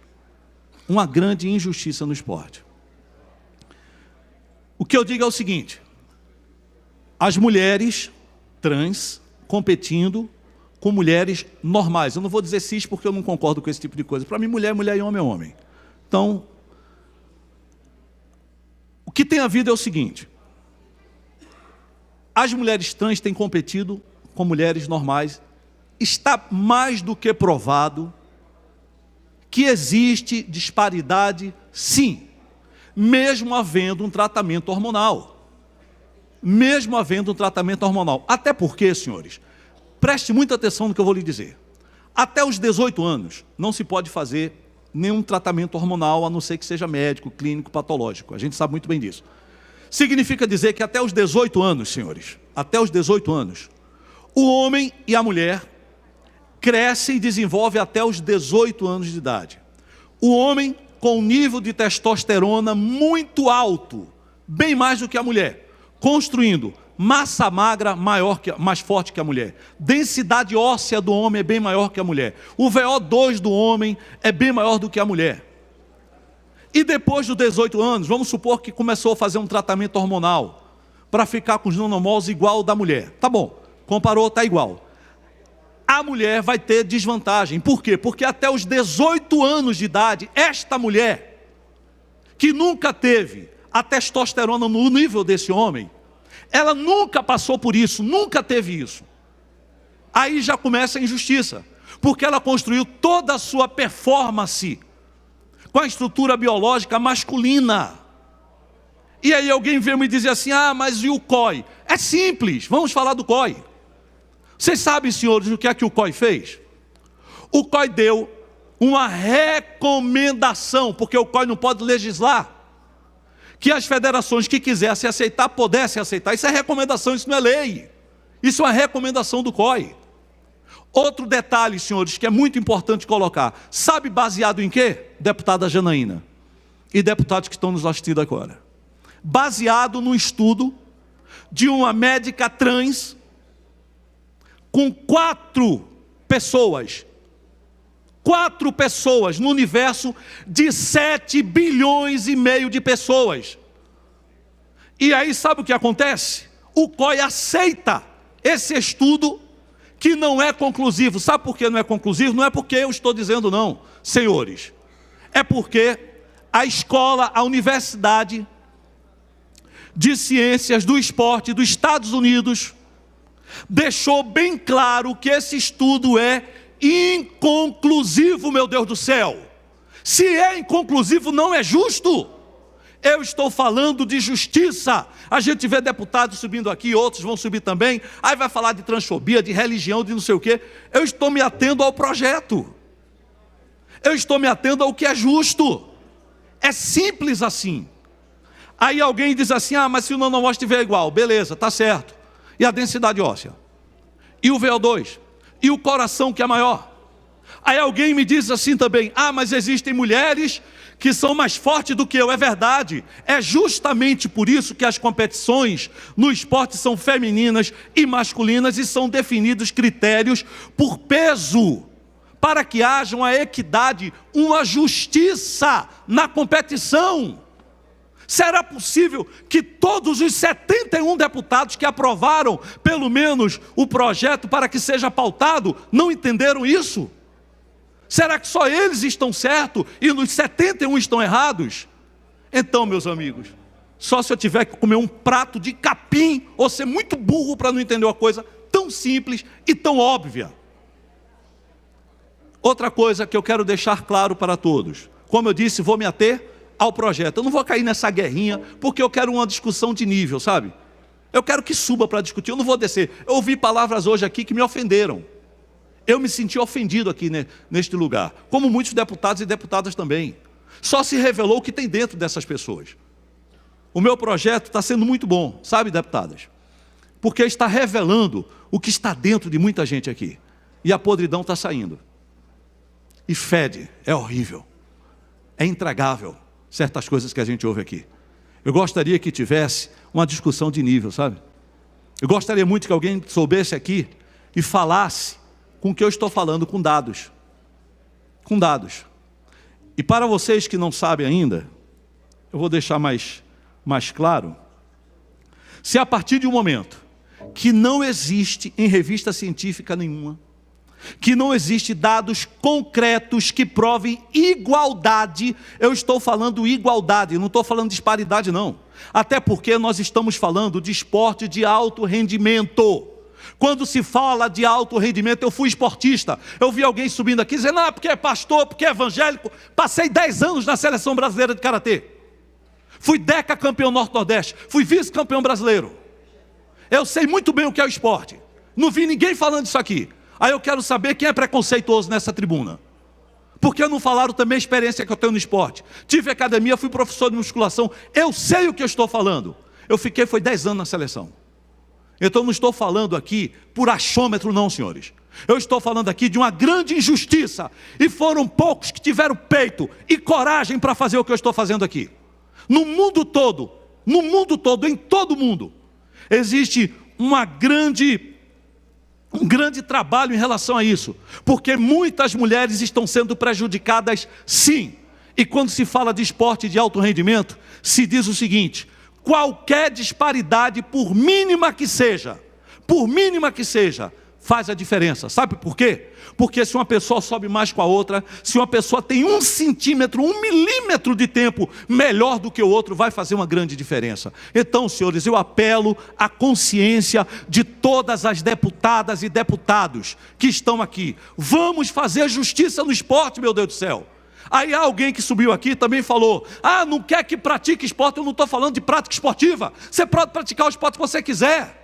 Uma grande injustiça no esporte. O que eu digo é o seguinte: as mulheres trans competindo com mulheres normais. Eu não vou dizer cis porque eu não concordo com esse tipo de coisa. Para mim, mulher é mulher e homem é homem. Então, o que tem havido é o seguinte: as mulheres trans têm competido com mulheres normais. Está mais do que provado que existe disparidade, sim, mesmo havendo um tratamento hormonal. Mesmo havendo um tratamento hormonal. Até porque, senhores, preste muita atenção no que eu vou lhe dizer. Até os 18 anos não se pode fazer nenhum tratamento hormonal, a não ser que seja médico, clínico, patológico. A gente sabe muito bem disso. Significa dizer que até os 18 anos, senhores, até os 18 anos, o homem e a mulher crescem e desenvolvem até os 18 anos de idade. O homem com um nível de testosterona muito alto, bem mais do que a mulher, construindo massa magra mais forte que a mulher. Densidade óssea do homem é bem maior que a mulher. O VO2 do homem é bem maior do que a mulher. E depois dos 18 anos, vamos supor que começou a fazer um tratamento hormonal para ficar com os nanomóis igual ao da mulher. Tá bom, comparou, está igual. A mulher vai ter desvantagem. Por quê? Porque até os 18 anos de idade, esta mulher, que nunca teve a testosterona no nível desse homem, ela nunca passou por isso, nunca teve isso. Aí já começa a injustiça, porque ela construiu toda a sua performance com a estrutura biológica masculina. E aí alguém veio me dizer assim: ah, mas e o COI? É simples, vamos falar do COI. Vocês sabem, senhores, o que é que o COI fez? O COI deu uma recomendação, porque o COI não pode legislar, que as federações que quisessem aceitar, pudessem aceitar. Isso é recomendação, isso não é lei. Isso é uma recomendação do COI. Outro detalhe, senhores, que é muito importante colocar. Sabe baseado em quê? Deputada Janaína e deputados que estão nos assistindo agora. Baseado no estudo de uma médica trans com 4 pessoas no universo de 7 bilhões e meio de pessoas. E aí sabe o que acontece? O COI aceita esse estudo que não é conclusivo. Sabe por que não é conclusivo? Não é porque eu estou dizendo não, senhores. É porque a escola, a Universidade de Ciências do Esporte dos Estados Unidos deixou bem claro que esse estudo é inconclusivo, meu Deus do céu. Se é inconclusivo, não é justo. Eu estou falando de justiça. A gente vê deputados subindo aqui, outros vão subir também, aí vai falar de transfobia, de religião, de não sei o quê. Eu estou me atendo ao projeto. Eu estou me atendo ao que é justo. É simples assim. Aí alguém diz assim, mas se o nanomorfo estiver igual, beleza, tá certo. E a densidade óssea? E o VO2? E o coração que é maior? Aí alguém me diz assim também, mas existem mulheres que são mais fortes do que eu. É verdade. É justamente por isso que as competições no esporte são femininas e masculinas e são definidos critérios por peso, para que haja uma equidade, uma justiça na competição. Será possível que todos os 71 deputados que aprovaram, pelo menos, o projeto para que seja pautado, não entenderam isso? Será que só eles estão certos e nos 71 estão errados? Então, meus amigos, só se eu tiver que comer um prato de capim ou ser muito burro para não entender uma coisa tão simples e tão óbvia. Outra coisa que eu quero deixar claro para todos. Como eu disse, vou me ater ao projeto. Eu não vou cair nessa guerrinha, porque eu quero uma discussão de nível, sabe? Eu quero que suba para discutir, eu não vou descer. Eu ouvi palavras hoje aqui que me ofenderam. Eu me senti ofendido aqui neste lugar, como muitos deputados e deputadas também. Só se revelou o que tem dentro dessas pessoas. O meu projeto está sendo muito bom, sabe, deputadas? Porque está revelando o que está dentro de muita gente aqui. E a podridão está saindo. E fede, é horrível. É intragável certas coisas que a gente ouve aqui. Eu gostaria que tivesse uma discussão de nível, sabe? Eu gostaria muito que alguém soubesse aqui e falasse com o que eu estou falando, com dados. Com dados. E para vocês que não sabem ainda, eu vou deixar mais claro. Se a partir de um momento que não existe em revista científica nenhuma, que não existe dados concretos que provem igualdade, eu estou falando igualdade, não estou falando disparidade não, até porque nós estamos falando de esporte de alto rendimento. Quando se fala de alto rendimento, eu fui esportista, eu vi alguém subindo aqui dizendo, porque é pastor, porque é evangélico, passei 10 anos na seleção brasileira de karatê, fui decacampeão norte-nordeste, fui vice-campeão brasileiro, eu sei muito bem o que é o esporte, não vi ninguém falando isso aqui. Aí eu quero saber quem é preconceituoso nessa tribuna. Porque não falaram também a experiência que eu tenho no esporte. Tive academia, fui professor de musculação. Eu sei o que eu estou falando. Foi 10 anos na seleção. Então não estou falando aqui por achômetro não, senhores. Eu estou falando aqui de uma grande injustiça. E foram poucos que tiveram peito e coragem para fazer o que eu estou fazendo aqui. No mundo todo, em todo mundo, existe um grande trabalho em relação a isso, porque muitas mulheres estão sendo prejudicadas, sim. E quando se fala de esporte de alto rendimento, se diz o seguinte: qualquer disparidade, por mínima que seja, faz a diferença. Sabe por quê? Porque se uma pessoa sobe mais com a outra, se uma pessoa tem 1 centímetro, 1 milímetro de tempo melhor do que o outro, vai fazer uma grande diferença. Então, senhores, eu apelo à consciência de todas as deputadas e deputados que estão aqui. Vamos fazer justiça no esporte, meu Deus do céu. Aí há alguém que subiu aqui também falou, não quer que pratique esporte. Eu não estou falando de prática esportiva. Você pode praticar o esporte que você quiser.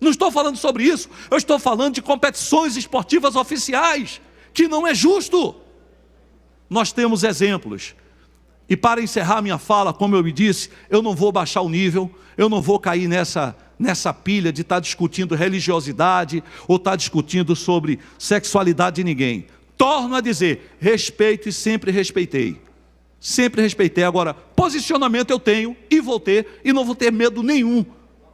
Não estou falando sobre isso, eu estou falando de competições esportivas oficiais, que não é justo. Nós temos exemplos. E para encerrar minha fala, como eu me disse, eu não vou baixar o nível, eu não vou cair nessa pilha de estar discutindo religiosidade, ou estar discutindo sobre sexualidade de ninguém. Torno a dizer, respeito e sempre respeitei. Sempre respeitei. Agora, posicionamento eu tenho e vou ter, e não vou ter medo nenhum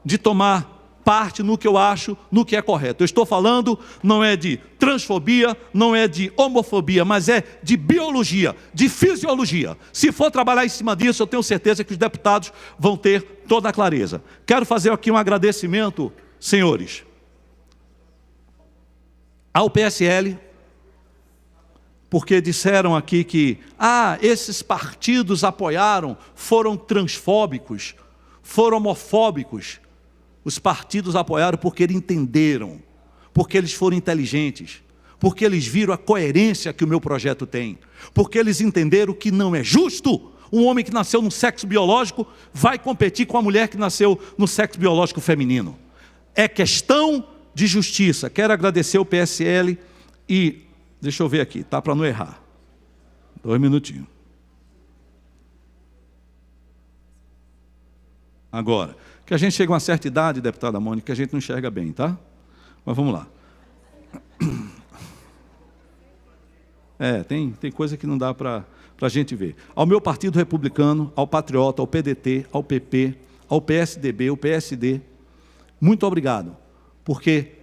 de tomar parte no que eu acho, no que é correto. Eu estou falando, não é de transfobia, não é de homofobia, mas é de biologia, de fisiologia. Se for trabalhar em cima disso, eu tenho certeza que os deputados vão ter toda a clareza. Quero fazer aqui um agradecimento, senhores, ao PSL, porque disseram aqui que, esses partidos apoiaram, foram transfóbicos, foram homofóbicos. Os partidos apoiaram porque eles entenderam, porque eles foram inteligentes, porque eles viram a coerência que o meu projeto tem, porque eles entenderam que não é justo um homem que nasceu no sexo biológico vai competir com a mulher que nasceu no sexo biológico feminino. É questão de justiça. Quero agradecer o PSL e, deixa eu ver aqui, tá, para não errar. 2 minutinhos. Agora, que a gente chega a uma certa idade, deputada Mônica, que a gente não enxerga bem, tá? Mas vamos lá. Tem coisa que não dá para a gente ver. Ao meu partido republicano, ao Patriota, ao PDT, ao PP, ao PSDB, ao PSD, muito obrigado, porque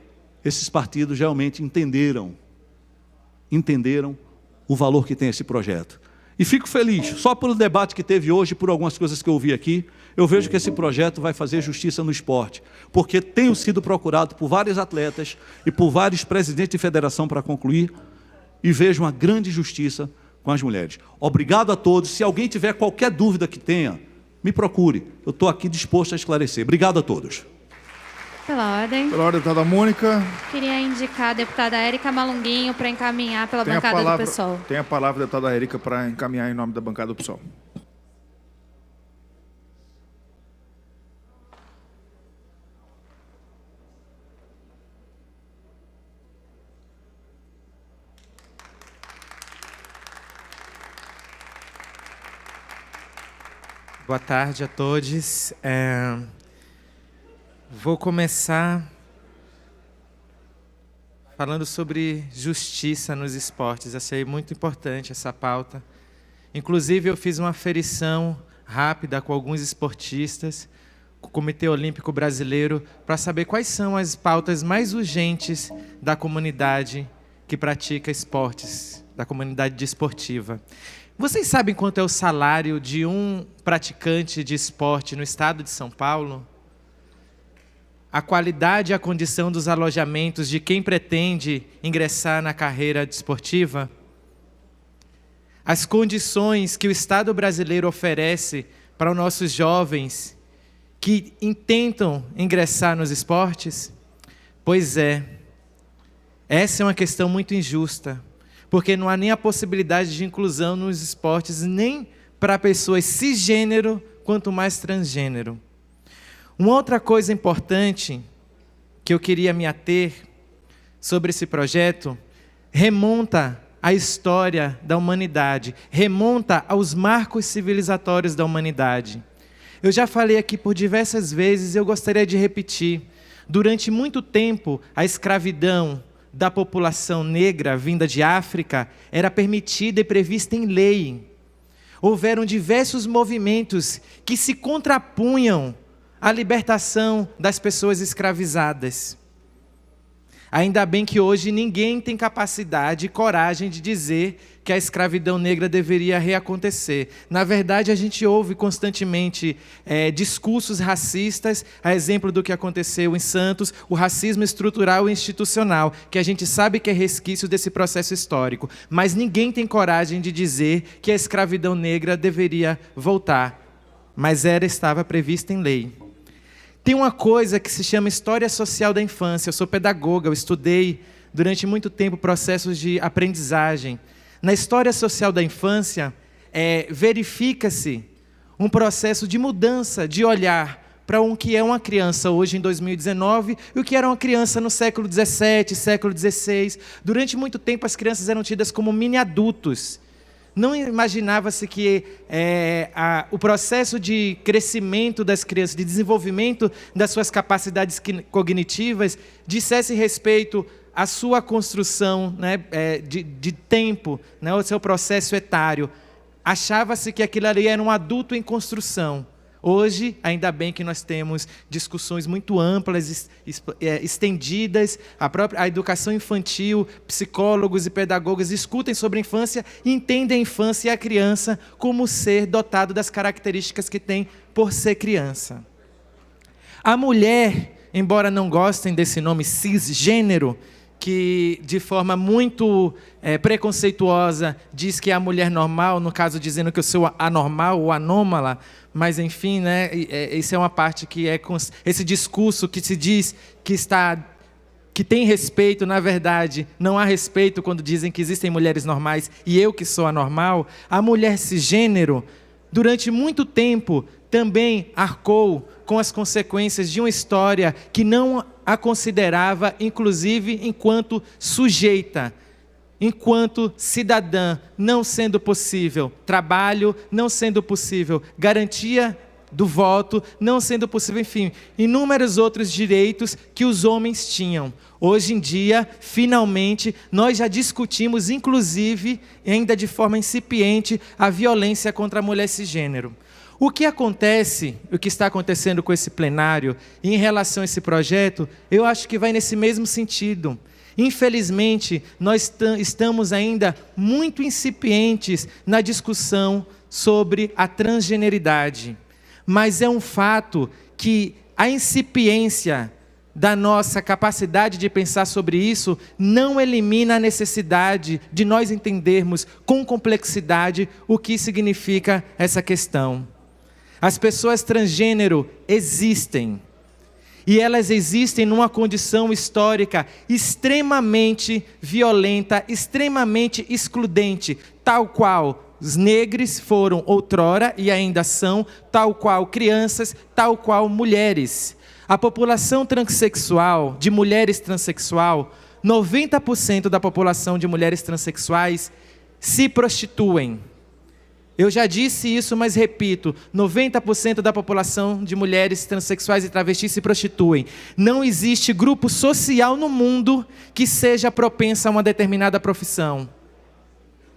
esses partidos realmente entenderam o valor que tem esse projeto. E fico feliz, só pelo debate que teve hoje, por algumas coisas que eu ouvi aqui, eu vejo que esse projeto vai fazer justiça no esporte, porque tenho sido procurado por vários atletas e por vários presidentes de federação para concluir, e vejo uma grande justiça com as mulheres. Obrigado a todos. Se alguém tiver qualquer dúvida que tenha, me procure. Eu estou aqui disposto a esclarecer. Obrigado a todos. Pela ordem, deputada Mônica. queria indicar a deputada Érica Malunguinho para encaminhar pela bancada do PSOL. Tem a palavra a deputada Érica para encaminhar em nome da bancada do PSOL. Boa tarde a todos. Vou começar falando sobre justiça nos esportes. Achei muito importante essa pauta. Inclusive, eu fiz uma aferição rápida com alguns esportistas, com o Comitê Olímpico Brasileiro, para saber quais são as pautas mais urgentes da comunidade que pratica esportes, da comunidade desportiva. Vocês sabem quanto é o salário de um praticante de esporte no estado de São Paulo? A qualidade e a condição dos alojamentos de quem pretende ingressar na carreira desportiva? As condições que o Estado brasileiro oferece para os nossos jovens que intentam ingressar nos esportes? Pois é, essa é uma questão muito injusta, porque não há nem a possibilidade de inclusão nos esportes, nem para pessoas cisgênero, quanto mais transgênero. Uma outra coisa importante que eu queria me ater sobre esse projeto remonta à história da humanidade, remonta aos marcos civilizatórios da humanidade. Eu já falei aqui por diversas vezes, eu gostaria de repetir. Durante muito tempo, a escravidão da população negra vinda de África era permitida e prevista em lei. Houveram diversos movimentos que se contrapunham à libertação das pessoas escravizadas. Ainda bem que hoje ninguém tem capacidade e coragem de dizer que a escravidão negra deveria reacontecer. Na verdade, a gente ouve constantemente discursos racistas, a exemplo do que aconteceu em Santos, o racismo estrutural e institucional, que a gente sabe que é resquício desse processo histórico, mas ninguém tem coragem de dizer que a escravidão negra deveria voltar, mas estava prevista em lei. Tem uma coisa que se chama História Social da Infância. Eu sou pedagoga, eu estudei durante muito tempo processos de aprendizagem. Na História Social da Infância, verifica-se um processo de mudança de olhar para o que é uma criança hoje em 2019 e o que era uma criança no século XVII, século XVI. Durante muito tempo as crianças eram tidas como mini-adultos. Não imaginava-se que o processo de crescimento das crianças, de desenvolvimento das suas capacidades cognitivas, dissesse respeito à sua construção, né, de tempo, né, o seu processo etário. Achava-se que aquilo ali era um adulto em construção. Hoje, ainda bem que nós temos discussões muito amplas, estendidas, a educação infantil, psicólogos e pedagogos discutem sobre a infância e entendem a infância e a criança como ser dotado das características que tem por ser criança. A mulher, embora não gostem desse nome cisgênero, que de forma muito preconceituosa diz que é a mulher normal, no caso dizendo que eu sou anormal ou anômala, mas enfim, né, isso é uma parte que esse discurso que se diz que tem respeito, na verdade, não há respeito quando dizem que existem mulheres normais e eu que sou anormal. A mulher cisgênero, durante muito tempo, também arcou com as consequências de uma história que não a considerava, inclusive, enquanto sujeita. enquanto cidadã, não sendo possível trabalho, não sendo possível garantia do voto, não sendo possível, enfim, inúmeros outros direitos que os homens tinham. Hoje em dia, finalmente, nós já discutimos, inclusive, ainda de forma incipiente, a violência contra a mulher cisgênero. O que acontece, o que está acontecendo com esse plenário em relação a esse projeto, eu acho que vai nesse mesmo sentido. Infelizmente, nós estamos ainda muito incipientes na discussão sobre a transgeneridade. Mas é um fato que a incipiência da nossa capacidade de pensar sobre isso não elimina a necessidade de nós entendermos com complexidade o que significa essa questão. As pessoas transgênero existem. E elas existem numa condição histórica extremamente violenta, extremamente excludente, tal qual os negros foram outrora e ainda são, tal qual crianças, tal qual mulheres. A população transexual, de mulheres transexual, 90% da população de mulheres transexuais se prostituem. Eu já disse isso, mas repito, 90% da população de mulheres transexuais e travestis se prostituem. Não existe grupo social no mundo que seja propenso a uma determinada profissão.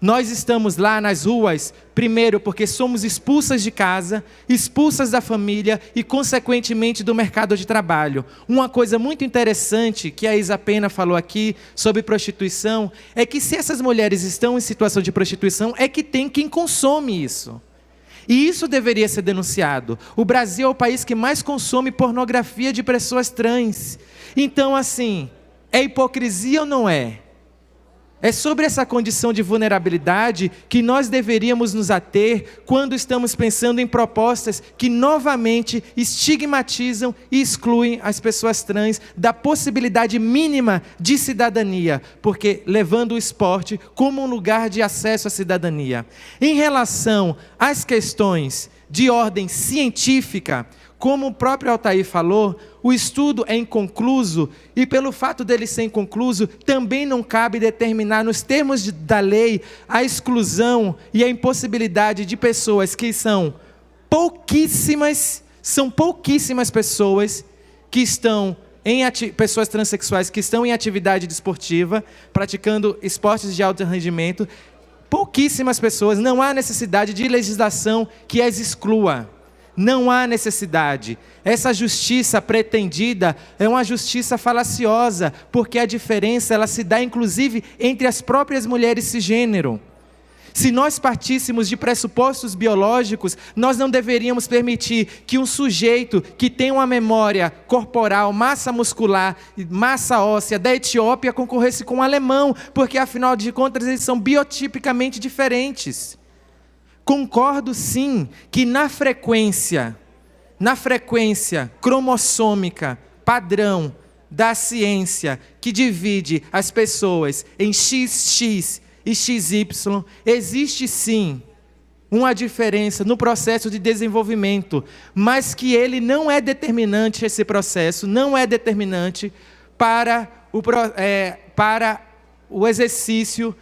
Nós estamos lá nas ruas, primeiro porque somos expulsas de casa, expulsas da família e, consequentemente, do mercado de trabalho. Uma coisa muito interessante que a Isa Pena falou aqui sobre prostituição é que se essas mulheres estão em situação de prostituição, é que tem quem consome isso. E isso deveria ser denunciado. O Brasil é o país que mais consome pornografia de pessoas trans. Então, assim, é hipocrisia ou não é? É sobre essa condição de vulnerabilidade que nós deveríamos nos ater quando estamos pensando em propostas que novamente estigmatizam e excluem as pessoas trans da possibilidade mínima de cidadania, porque levando o esporte como um lugar de acesso à cidadania. Em relação às questões de ordem científica, como o próprio Altair falou, o estudo é inconcluso e, pelo fato dele ser inconcluso, também não cabe determinar nos termos da lei a exclusão e a impossibilidade de pessoas que são pouquíssimas pessoas que estão pessoas transexuais que estão em atividade desportiva, praticando esportes de alto rendimento, pouquíssimas pessoas, não há necessidade de legislação que as exclua. Não há necessidade. Essa justiça pretendida é uma justiça falaciosa, porque a diferença ela se dá inclusive entre as próprias mulheres cisgênero. Se nós partíssemos de pressupostos biológicos, nós não deveríamos permitir que um sujeito que tem uma memória corporal, massa muscular, massa óssea da Etiópia concorresse com um alemão, porque afinal de contas eles são biotipicamente diferentes. Concordo sim que na frequência cromossômica padrão da ciência que divide as pessoas em XX e XY, existe sim uma diferença no processo de desenvolvimento, mas que ele não é determinante, esse processo não é determinante para o exercício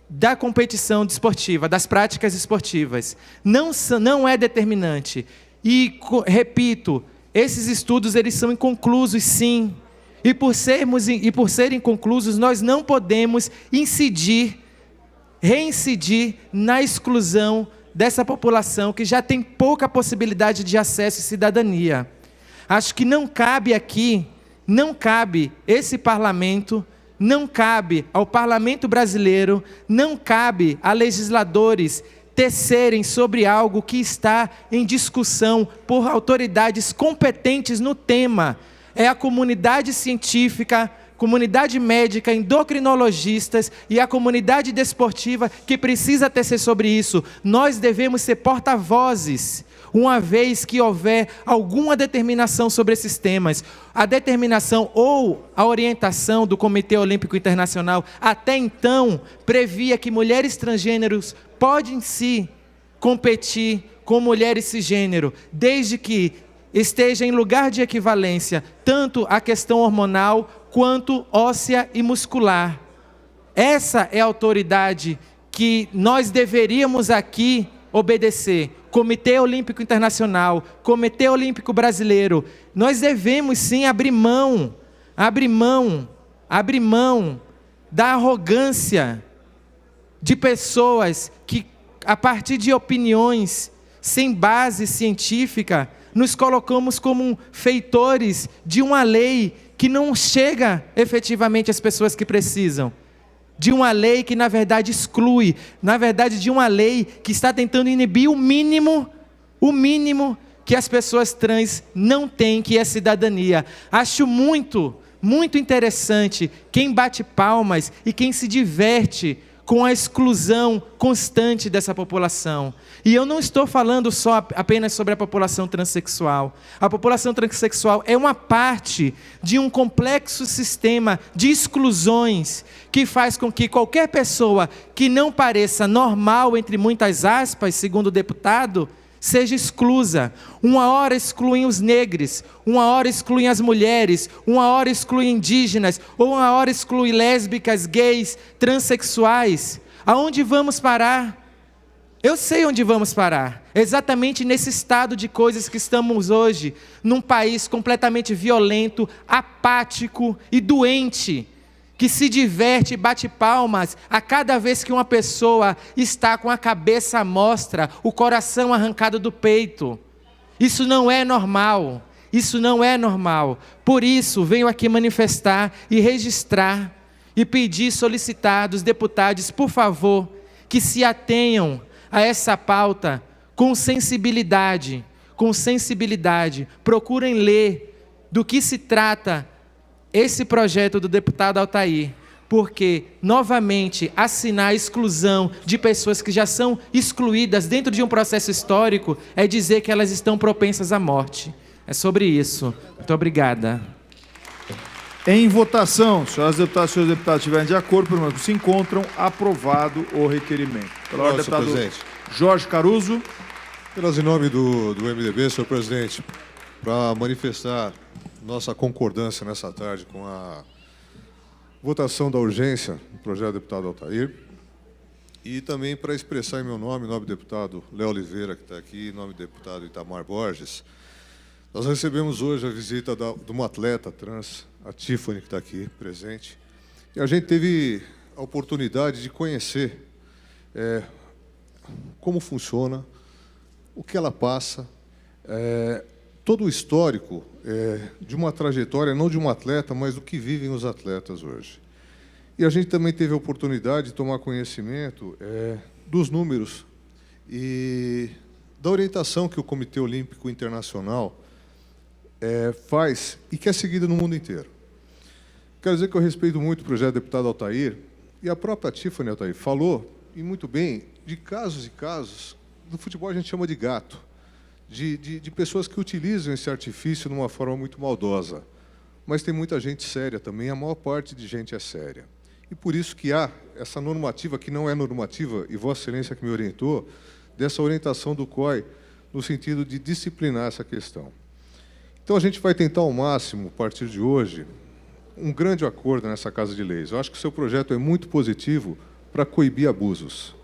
da competição desportiva, das práticas esportivas. Não é determinante. E, repito, esses estudos eles são inconclusos, sim. E por serem inconclusos, nós não podemos reincidir na exclusão dessa população que já tem pouca possibilidade de acesso e cidadania. Acho que não cabe aqui, não cabe esse parlamento, não cabe ao parlamento brasileiro, não cabe a legisladores tecerem sobre algo que está em discussão por autoridades competentes no tema. É a comunidade científica, comunidade médica, endocrinologistas e a comunidade desportiva que precisa tecer sobre isso. Nós devemos ser porta-vozes, uma vez que houver alguma determinação sobre esses temas. A determinação ou a orientação do Comitê Olímpico Internacional, até então, previa que mulheres transgêneros podem sim competir com mulheres cisgênero, desde que esteja em lugar de equivalência tanto a questão hormonal quanto óssea e muscular. Essa é a autoridade que nós deveríamos aqui obedecer. Comitê Olímpico Internacional, Comitê Olímpico Brasileiro. Nós devemos sim abrir mão da arrogância de pessoas que, a partir de opiniões sem base científica, nos colocamos como feitores de uma lei que não chega efetivamente às pessoas que precisam. De uma lei que, na verdade, exclui. Na verdade, de uma lei que está tentando inibir o mínimo que as pessoas trans não têm, que é cidadania. Acho muito interessante quem bate palmas e quem se diverte com a exclusão constante dessa população. E eu não estou falando apenas sobre a população transexual. A população transexual é uma parte de um complexo sistema de exclusões que faz com que qualquer pessoa que não pareça normal, entre muitas aspas, segundo o deputado, seja exclusa. Uma hora excluem os negros, uma hora excluem as mulheres, uma hora excluem indígenas, ou uma hora excluem lésbicas, gays, transexuais. Aonde vamos parar? Eu sei onde vamos parar. Exatamente nesse estado de coisas que estamos hoje, num país completamente violento, apático e doente, que se diverte e bate palmas a cada vez que uma pessoa está com a cabeça à mostra, o coração arrancado do peito. Isso não é normal. Isso não é normal. Por isso, venho aqui manifestar e registrar e pedir, solicitar dos deputados, por favor, que se atenham a essa pauta com sensibilidade. Procurem ler do que se trata esse projeto do deputado Altair, porque, novamente, assinar a exclusão de pessoas que já são excluídas dentro de um processo histórico é dizer que elas estão propensas à morte. É sobre isso. Muito obrigada. Em votação, senhoras deputadas e senhores deputados estiverem de acordo, pelo menos se encontram, aprovado o requerimento. Pela ordem, deputado presidente. Jorge Caruso. Apenas em nome do MDB, senhor presidente, para manifestar nossa concordância nessa tarde com a votação da urgência do projeto do deputado Altair e também para expressar em meu nome, em nome do deputado Léo Oliveira, que está aqui, em nome do deputado Itamar Borges. Nós recebemos hoje a visita de uma atleta trans, a Tiffany, que está aqui presente, e a gente teve a oportunidade de conhecer como funciona, o que ela passa, todo o histórico de uma trajetória, não de um atleta, mas do que vivem os atletas hoje. E a gente também teve a oportunidade de tomar conhecimento dos números e da orientação que o Comitê Olímpico Internacional faz e que é seguida no mundo inteiro. Quero dizer que eu respeito muito o projeto do deputado Altair, e a própria Tiffany Altair falou, e muito bem, de casos e casos, no futebol a gente chama de gato, de pessoas que utilizam esse artifício de uma forma muito maldosa. Mas tem muita gente séria também, a maior parte de gente é séria. E por isso que há essa normativa, que não é normativa, e Vossa Excelência que me orientou, dessa orientação do COI, no sentido de disciplinar essa questão. Então a gente vai tentar ao máximo, a partir de hoje, um grande acordo nessa Casa de Leis. Eu acho que o seu projeto é muito positivo para coibir abusos,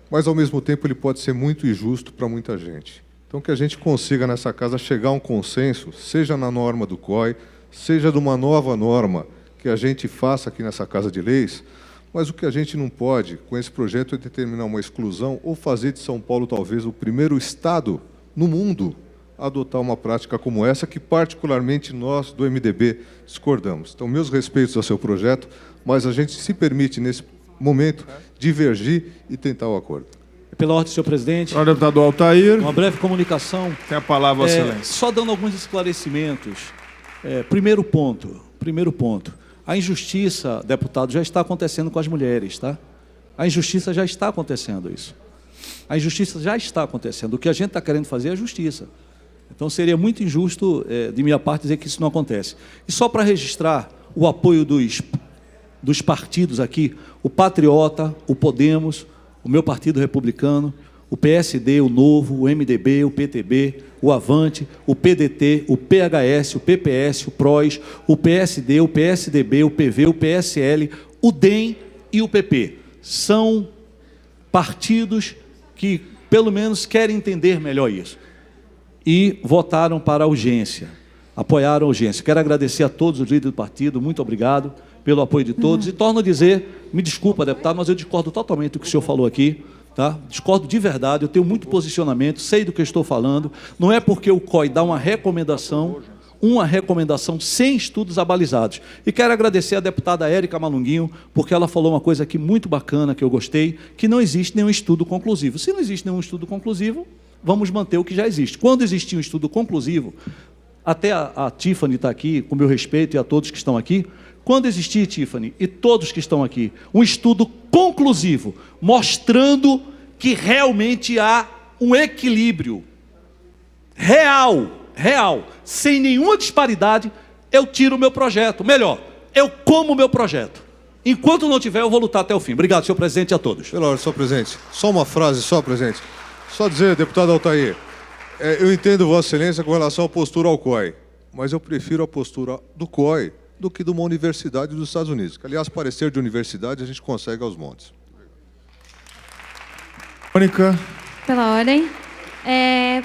mas, ao mesmo tempo, ele pode ser muito injusto para muita gente. Então, que a gente consiga, nessa casa, chegar a um consenso, seja na norma do COI, seja de uma nova norma que a gente faça aqui nessa Casa de Leis, mas o que a gente não pode, com esse projeto, é determinar uma exclusão ou fazer de São Paulo, talvez, o primeiro estado no mundo a adotar uma prática como essa, que, particularmente, nós, do MDB, discordamos. Então, meus respeitos ao seu projeto, mas a gente se permite, nesse momento, divergir e tentar o acordo. Pela ordem, senhor presidente. Senhor deputado Altair. Uma breve comunicação. Tem a palavra, Vossa Excelência. Só dando alguns esclarecimentos. Primeiro ponto. A injustiça, deputado, já está acontecendo com as mulheres, tá? A injustiça já está acontecendo isso. A injustiça já está acontecendo. O que a gente está querendo fazer é a justiça. Então, seria muito injusto, de minha parte, dizer que isso não acontece. E só para registrar o apoio dos partidos aqui, o Patriota, o Podemos, o meu Partido Republicano, o PSD, o Novo, o MDB, o PTB, o Avante, o PDT, o PHS, o PPS, o PROS, o PSD, o PSDB, o PV, o PSL, o DEM e o PP. São partidos que, pelo menos, querem entender melhor isso. E votaram para a urgência, apoiaram a urgência. Quero agradecer a todos os líderes do partido, muito obrigado pelo apoio de todos. E torno a dizer, me desculpa, deputado, mas eu discordo totalmente do que o senhor falou aqui. Tá? Discordo de verdade, eu tenho muito posicionamento, sei do que eu estou falando. Não é porque o COI dá uma recomendação sem estudos abalizados. E quero agradecer a deputada Érica Malunguinho, porque ela falou uma coisa aqui muito bacana, que eu gostei, que não existe nenhum estudo conclusivo. Se não existe nenhum estudo conclusivo, vamos manter o que já existe. Quando existia um estudo conclusivo, até a Tiffany está aqui, com meu respeito, e a todos que estão aqui, quando existir, Tiffany, e todos que estão aqui, um estudo conclusivo, mostrando que realmente há um equilíbrio real, sem nenhuma disparidade, eu tiro o meu projeto. Melhor, eu como o meu projeto. Enquanto não tiver, eu vou lutar até o fim. Obrigado, senhor presidente, e a todos. Pela ordem, senhor presidente. Só uma frase, presidente. Só dizer, deputado Altair, eu entendo Vossa Excelência com relação à postura ao COI, mas eu prefiro a postura do COI do que de uma universidade dos Estados Unidos. Que, aliás, parecer de universidade a gente consegue aos montes. Mônica. Pela ordem.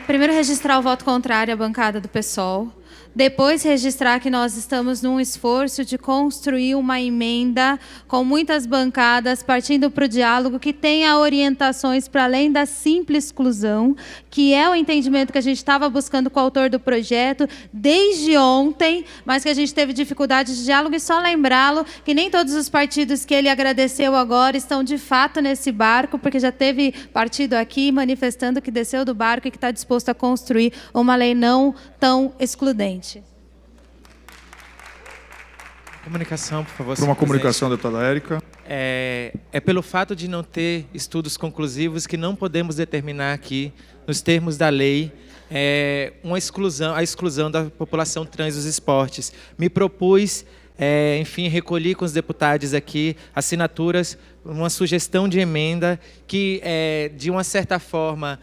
Primeiro, registrar o voto contrário à bancada do PSOL. Depois, registrar que nós estamos num esforço de construir uma emenda com muitas bancadas, partindo para o diálogo, que tenha orientações para além da simples exclusão, que é o entendimento que a gente estava buscando com o autor do projeto desde ontem, mas que a gente teve dificuldade de diálogo. E só lembrá-lo que nem todos os partidos que ele agradeceu agora estão de fato nesse barco, porque já teve partido aqui manifestando que desceu do barco e que está disposto a construir uma lei não tão excludente. Comunicação, por favor. Para uma comunicação, deputada Érica. É pelo fato de não ter estudos conclusivos que não podemos determinar aqui, nos termos da lei, a exclusão da população trans dos esportes. Me propus, enfim, recolhi com os deputados aqui assinaturas, uma sugestão de emenda que, de uma certa forma,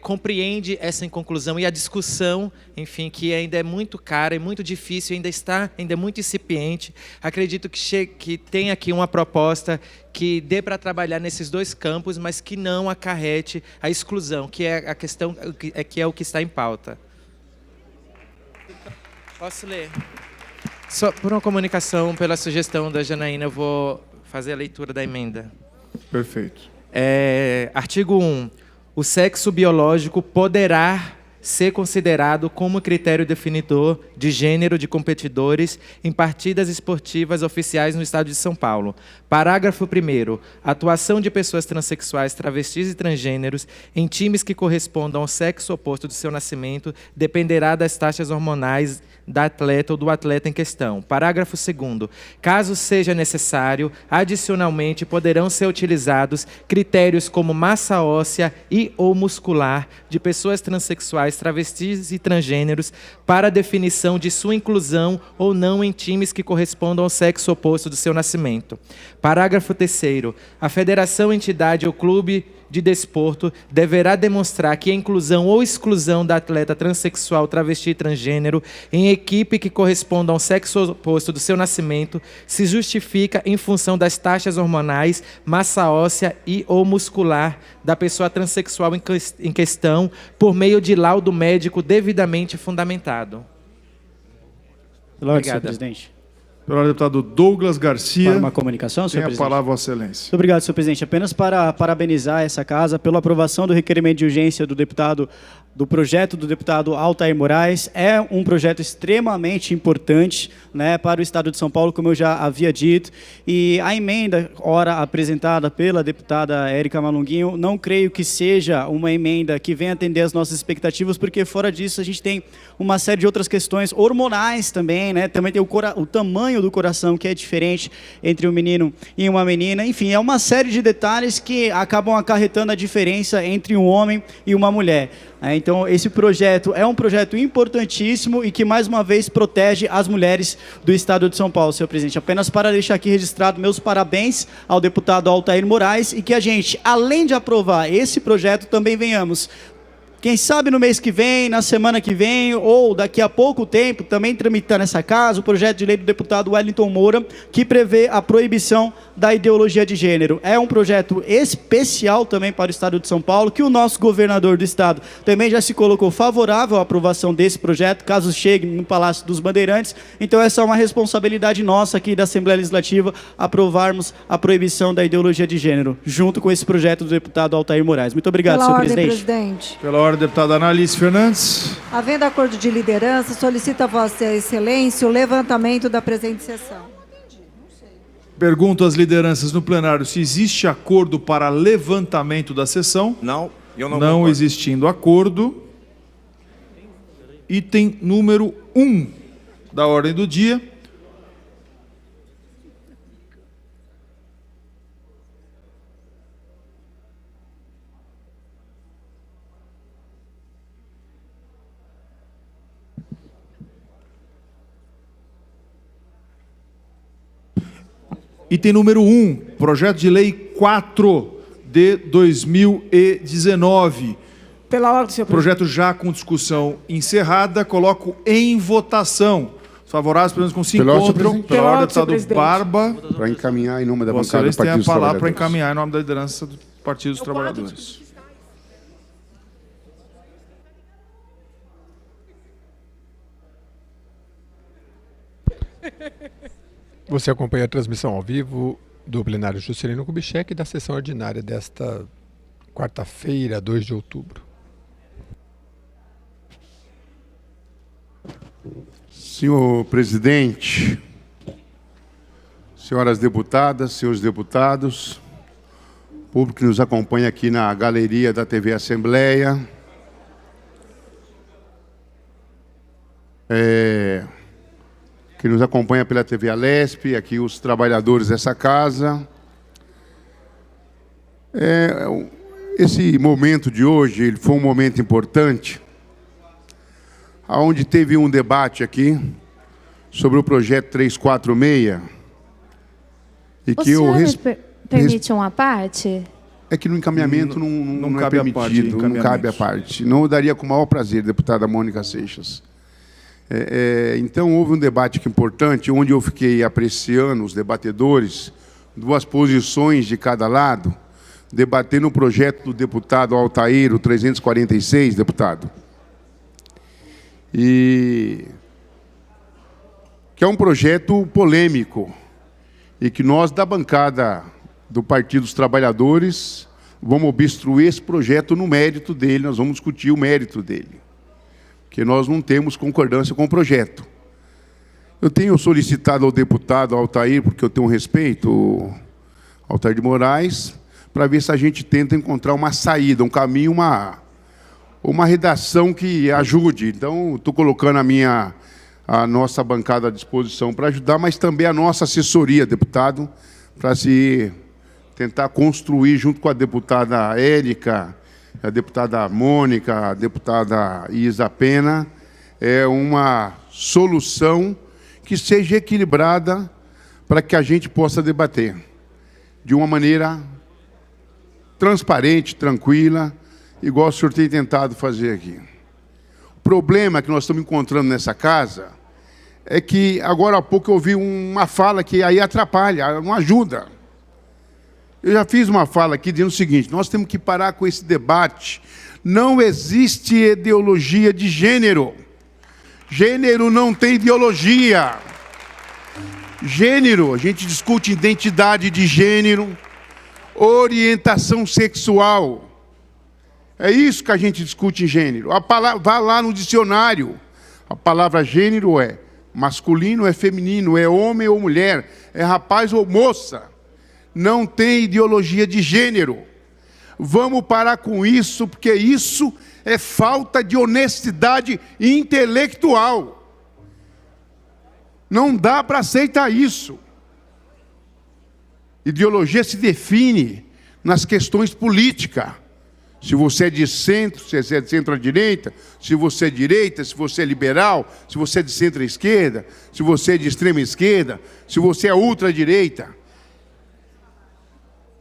compreende essa inconclusão e a discussão, enfim, que ainda é muito cara, é muito difícil, ainda é muito incipiente. Acredito que tem aqui uma proposta que dê para trabalhar nesses dois campos, mas que não acarrete a exclusão, que é a questão, que é o que está em pauta. Posso ler? Só por uma comunicação, pela sugestão da Janaína, eu vou fazer a leitura da emenda. Perfeito. Artigo 1. O sexo biológico poderá ser considerado como critério definidor de gênero de competidores em partidas esportivas oficiais no Estado de São Paulo. Parágrafo 1º. A atuação de pessoas transexuais, travestis e transgêneros em times que correspondam ao sexo oposto do seu nascimento dependerá das taxas hormonais da atleta ou do atleta em questão. Parágrafo 2º. Caso seja necessário, adicionalmente poderão ser utilizados critérios como massa óssea e ou muscular de pessoas transexuais, travestis e transgêneros para a definição de sua inclusão ou não em times que correspondam ao sexo oposto do seu nascimento. Parágrafo 3º. A federação, entidade ou clube de desporto deverá demonstrar que a inclusão ou exclusão da atleta transexual, travesti e transgênero em equipe que corresponda ao sexo oposto do seu nascimento se justifica em função das taxas hormonais, massa óssea e ou muscular da pessoa transexual em questão por meio de laudo médico devidamente fundamentado. Senhor presidente. Pelo deputado Douglas Garcia. Para uma comunicação, senhor presidente. Tem a palavra, Vossa Excelência. Muito obrigado, senhor presidente. Apenas para parabenizar essa casa pela aprovação do requerimento de urgência do projeto do deputado Altair Moraes. É um projeto extremamente importante, né, para o Estado de São Paulo, como eu já havia dito. E a emenda, ora apresentada pela deputada Érica Malunguinho, não creio que seja uma emenda que venha atender às nossas expectativas, porque fora disso a gente tem uma série de outras questões hormonais também, né? Também tem o tamanho do coração, que é diferente entre um menino e uma menina. Enfim, é uma série de detalhes que acabam acarretando a diferença entre um homem e uma mulher. Então, esse projeto é um projeto importantíssimo e que, mais uma vez, protege as mulheres do Estado de São Paulo, senhor presidente. Apenas para deixar aqui registrado meus parabéns ao deputado Altair Moraes e que a gente, além de aprovar esse projeto, também venhamos Quem sabe no mês que vem, na semana que vem, ou daqui a pouco tempo, também tramitar nessa casa o projeto de lei do deputado Wellington Moura, que prevê a proibição da ideologia de gênero. É um projeto especial também para o Estado de São Paulo, que o nosso governador do Estado também já se colocou favorável à aprovação desse projeto, caso chegue no Palácio dos Bandeirantes. Então essa é uma responsabilidade nossa aqui da Assembleia Legislativa, aprovarmos a proibição da ideologia de gênero, junto com esse projeto do deputado Altair Moraes. Muito obrigado, senhor presidente. Pela ordem, deputada Analice Fernandes. Havendo acordo de liderança, solicita a Vossa Excelência o levantamento da presente sessão. Pergunto às lideranças no plenário se existe acordo para levantamento da sessão. Não, eu não Não concordo. existindo acordo. Item número 1 da ordem do dia. Item número 1, projeto de lei 4 de 2019. Pela ordem, senhor presidente. Projeto já com discussão encerrada, coloco em votação. Os favoráveis, pelo menos com se Pela ordem, encontram. senhor Pela ordem, senhor deputado presidente. Barba. Para encaminhar em nome da Vossa bancada do Excelência tem Partido a dos palavra para Trabalhadores. encaminhar em nome da liderança do Partido dos Trabalhadores. Você acompanha a transmissão ao vivo do plenário Juscelino Kubitschek e da sessão ordinária desta quarta-feira, 2 de outubro. Senhor presidente, senhoras deputadas, senhores deputados, público que nos acompanha aqui na galeria da TV Assembleia, que nos acompanha pela TV Alesp, aqui os trabalhadores dessa casa. Esse momento de hoje ele foi um momento importante, onde teve um debate aqui sobre o projeto 346. E que eu permite uma parte? É que no encaminhamento não é cabe a permitido, parte de não cabe a encaminhamento. parte. Não, eu daria com o maior prazer, deputada Mônica Seixas. Então, houve um debate aqui importante, onde eu fiquei apreciando os debatedores, duas posições de cada lado, debatendo o projeto do deputado Altair, o 346, deputado. E que é um projeto polêmico, e que nós, da bancada do Partido dos Trabalhadores, vamos obstruir esse projeto no mérito dele, nós vamos discutir o mérito dele, porque nós não temos concordância com o projeto. Eu tenho solicitado ao deputado Altair, porque eu tenho respeito, Altair de Moraes, para ver se a gente tenta encontrar uma saída, um caminho, uma redação que ajude. Então, estou colocando a nossa bancada à disposição para ajudar, mas também a nossa assessoria, deputado, para se tentar construir, junto com a deputada Érica, a deputada Mônica, a deputada Isa Pena, uma solução que seja equilibrada para que a gente possa debater de uma maneira transparente, tranquila, igual o senhor tem tentado fazer aqui. O problema que nós estamos encontrando nessa casa é que, agora há pouco, eu ouvi uma fala que aí atrapalha, não ajuda. Eu já fiz uma fala aqui dizendo o seguinte: nós temos que parar com esse debate. Não existe ideologia de gênero. Gênero não tem ideologia. Gênero, a gente discute identidade de gênero, orientação sexual. É isso que a gente discute em gênero. Vá lá no dicionário. A palavra gênero é masculino, é feminino, é homem ou mulher, é rapaz ou moça. Não tem ideologia de gênero. Vamos parar com isso, porque isso é falta de honestidade intelectual. Não dá para aceitar isso. Ideologia se define nas questões políticas. Se você é de centro, se você é de centro-direita, se você é direita, se você é liberal, se você é de centro-esquerda, se você é de extrema-esquerda, se você é ultradireita.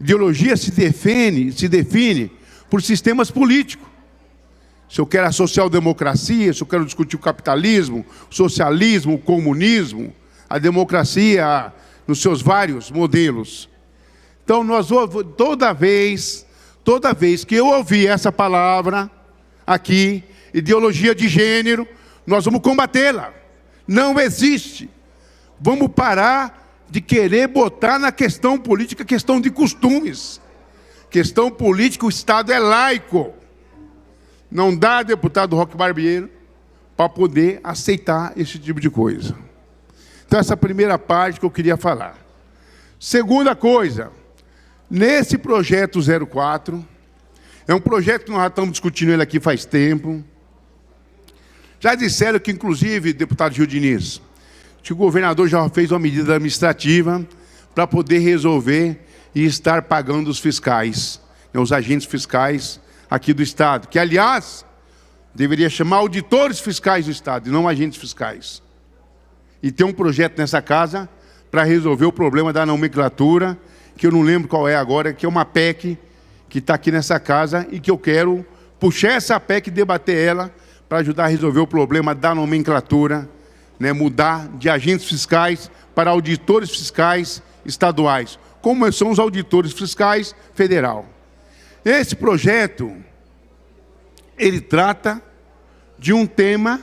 Ideologia se define por sistemas políticos. se eu quero a social-democracia, se eu quero discutir o capitalismo, o socialismo, o comunismo, a democracia nos seus vários modelos. Então, toda vez que eu ouvir essa palavra aqui, ideologia de gênero, nós vamos combatê-la. Não existe. Vamos parar de querer botar na questão política questão de costumes. Questão política, o Estado é laico. Não dá, deputado Roque Barbeiro, para poder aceitar esse tipo de coisa. Então, essa é a primeira parte que eu queria falar. Segunda coisa, nesse projeto 04, é um projeto que nós já estamos discutindo ele aqui faz tempo. Já disseram que, inclusive, deputado Gil Diniz, que o governador já fez uma medida administrativa para poder resolver e estar pagando os fiscais, os agentes fiscais aqui do Estado, que, aliás, deveria chamar auditores fiscais do Estado, e não agentes fiscais. E tem um projeto nessa casa para resolver o problema da nomenclatura, que eu não lembro qual é agora, que é uma PEC que está aqui nessa casa e que eu quero puxar essa PEC e debater ela para ajudar a resolver o problema da nomenclatura, né, mudar de agentes fiscais para auditores fiscais estaduais, como são os auditores fiscais federal. Esse projeto, ele trata de um tema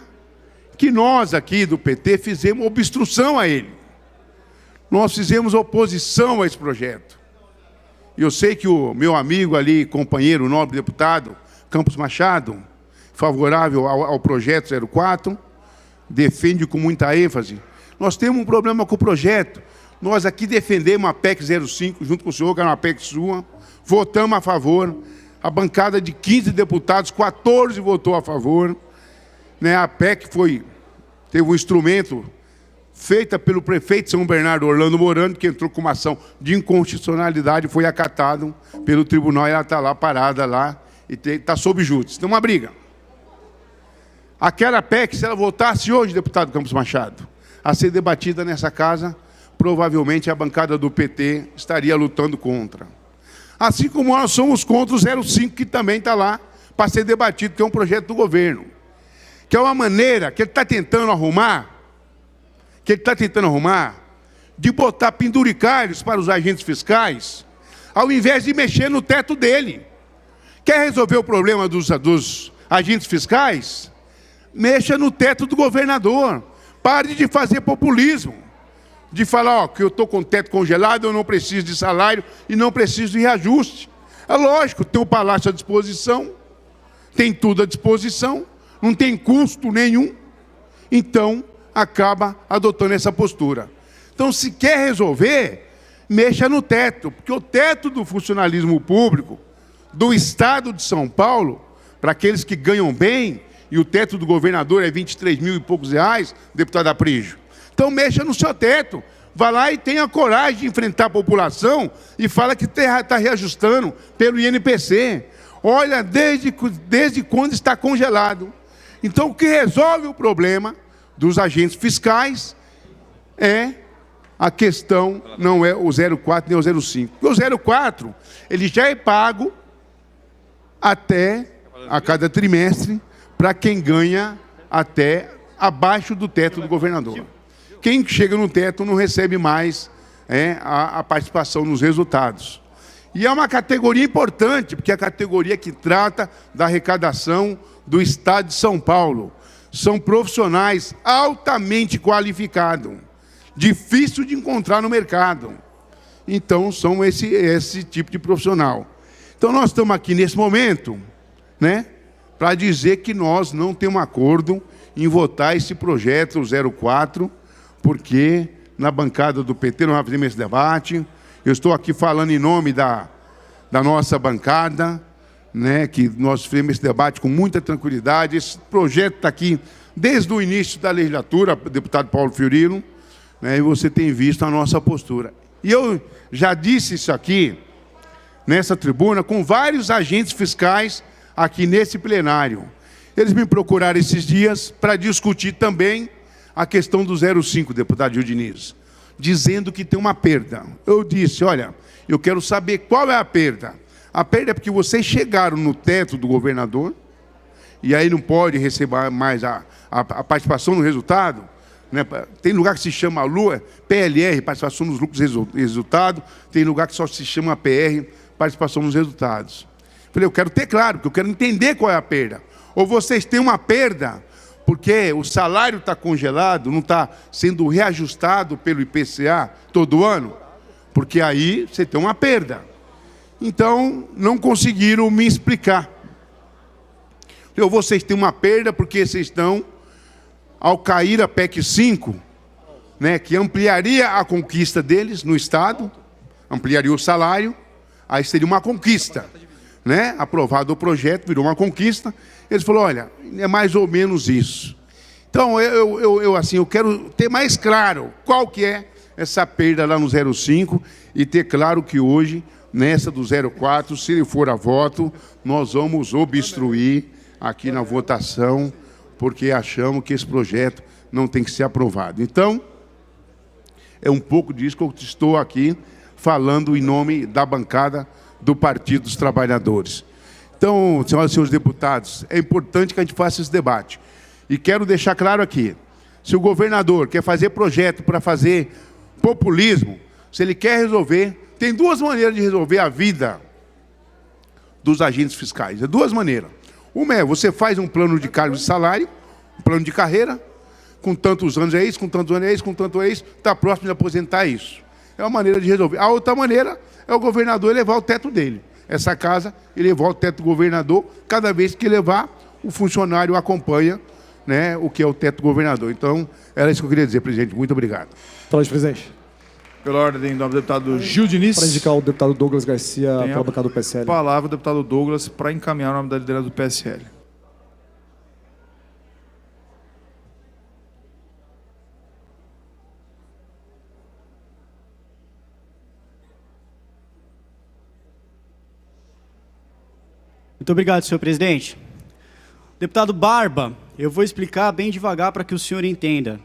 que nós aqui do PT fizemos obstrução a ele. Nós fizemos oposição a esse projeto. E eu sei que o meu amigo ali, companheiro, nobre deputado, Campos Machado, favorável ao projeto 04, defende com muita ênfase. Nós temos um problema com o projeto. Nós aqui defendemos a PEC 05, junto com o senhor, que era uma PEC sua, votamos a favor. A bancada de 15 deputados, 14 votou a favor. Né, a PEC teve um instrumento feita pelo prefeito de São Bernardo, Orlando Morando, que entrou com uma ação de inconstitucionalidade, foi acatado pelo tribunal e ela está lá parada lá e está sob júdice. Tem uma briga. Aquela PEC, se ela voltasse hoje, deputado Campos Machado, a ser debatida nessa casa, provavelmente a bancada do PT estaria lutando contra. Assim como nós somos contra o 05, que também está lá para ser debatido, que é um projeto do governo. Que é uma maneira que ele está tentando arrumar, de botar penduricalhos para os agentes fiscais, ao invés de mexer no teto dele. Quer resolver o problema dos agentes fiscais? Mexa no teto do governador. Pare de fazer populismo. De falar que eu estou com o teto congelado, eu não preciso de salário e não preciso de reajuste. É lógico, tem o palácio à disposição, tem tudo à disposição, não tem custo nenhum, então acaba adotando essa postura. Então, se quer resolver, mexa no teto, porque o teto do funcionalismo público do Estado de São Paulo, para aqueles que ganham bem, e o teto do governador é 23 mil e poucos reais, deputado Aprígio. Então, mexa no seu teto. Vá lá e tenha coragem de enfrentar a população e fala que está reajustando pelo INPC. Olha, desde quando está congelado. Então, o que resolve o problema dos agentes fiscais é a questão, não é o 04 nem o 05. Porque o 04, ele já é pago até a cada trimestre para quem ganha até abaixo do teto do governador. Quem chega no teto não recebe mais a participação nos resultados. E é uma categoria importante, porque é a categoria que trata da arrecadação do Estado de São Paulo. São profissionais altamente qualificados, difícil de encontrar no mercado. Então, são esse tipo de profissional. Então, nós estamos aqui nesse momento, né, para dizer que nós não temos acordo em votar esse projeto 04, porque na bancada do PT nós fizemos esse debate. Eu estou aqui falando em nome da nossa bancada, né, que nós fizemos esse debate com muita tranquilidade. Esse projeto está aqui desde o início da legislatura, deputado Paulo Fiorilo, né, e você tem visto a nossa postura. E eu já disse isso aqui, nessa tribuna, com vários agentes fiscais aqui nesse plenário. Eles me procuraram esses dias para discutir também a questão do 05, deputado Gil Diniz, dizendo que tem uma perda. Eu disse, olha, eu quero saber qual é a perda. A perda é porque vocês chegaram no teto do governador e aí não pode receber mais a participação no resultado, né? Tem lugar que se chama LUA, PLR, participação nos lucros e resultado, tem lugar que só se chama PR, participação nos resultados. Falei, eu quero ter claro, porque eu quero entender qual é a perda. Ou vocês têm uma perda porque o salário está congelado, não está sendo reajustado pelo IPCA todo ano, porque aí você tem uma perda. Então, não conseguiram me explicar. Ou vocês têm uma perda porque vocês estão, ao cair a PEC 5, né, que ampliaria a conquista deles no Estado, ampliaria o salário, aí seria uma conquista. Né? Aprovado o projeto, virou uma conquista. Eles falaram, olha, é mais ou menos isso. Então, eu quero ter mais claro qual que é essa perda lá no 05 e ter claro que hoje, nessa do 04, se ele for a voto, nós vamos obstruir aqui na votação, porque achamos que esse projeto não tem que ser aprovado. Então, é um pouco disso que eu estou aqui falando em nome da bancada do Partido dos Trabalhadores. Então, senhoras e senhores deputados, é importante que a gente faça esse debate. E quero deixar claro aqui, se o governador quer fazer projeto para fazer populismo, se ele quer resolver, tem duas maneiras de resolver a vida dos agentes fiscais. É duas maneiras. Uma é, você faz um plano de cargo de salário, um plano de carreira, com tantos anos é isso, com tantos anos é isso, com tanto é isso, está próximo de aposentar isso. É uma maneira de resolver. A outra maneira é o governador elevar o teto dele. Essa casa, elevar o teto do governador, cada vez que elevar, o funcionário acompanha, né, o que é o teto do governador. Então, era isso que eu queria dizer, presidente. Muito obrigado. Palavra, presidente. Pela ordem do deputado Gil Diniz. Para indicar o deputado Douglas Garcia pela bancada do PSL. Palavra do deputado Douglas para encaminhar o nome da liderança do PSL. Muito obrigado, senhor presidente. Deputado Barba, eu vou explicar bem devagar para que o senhor entenda.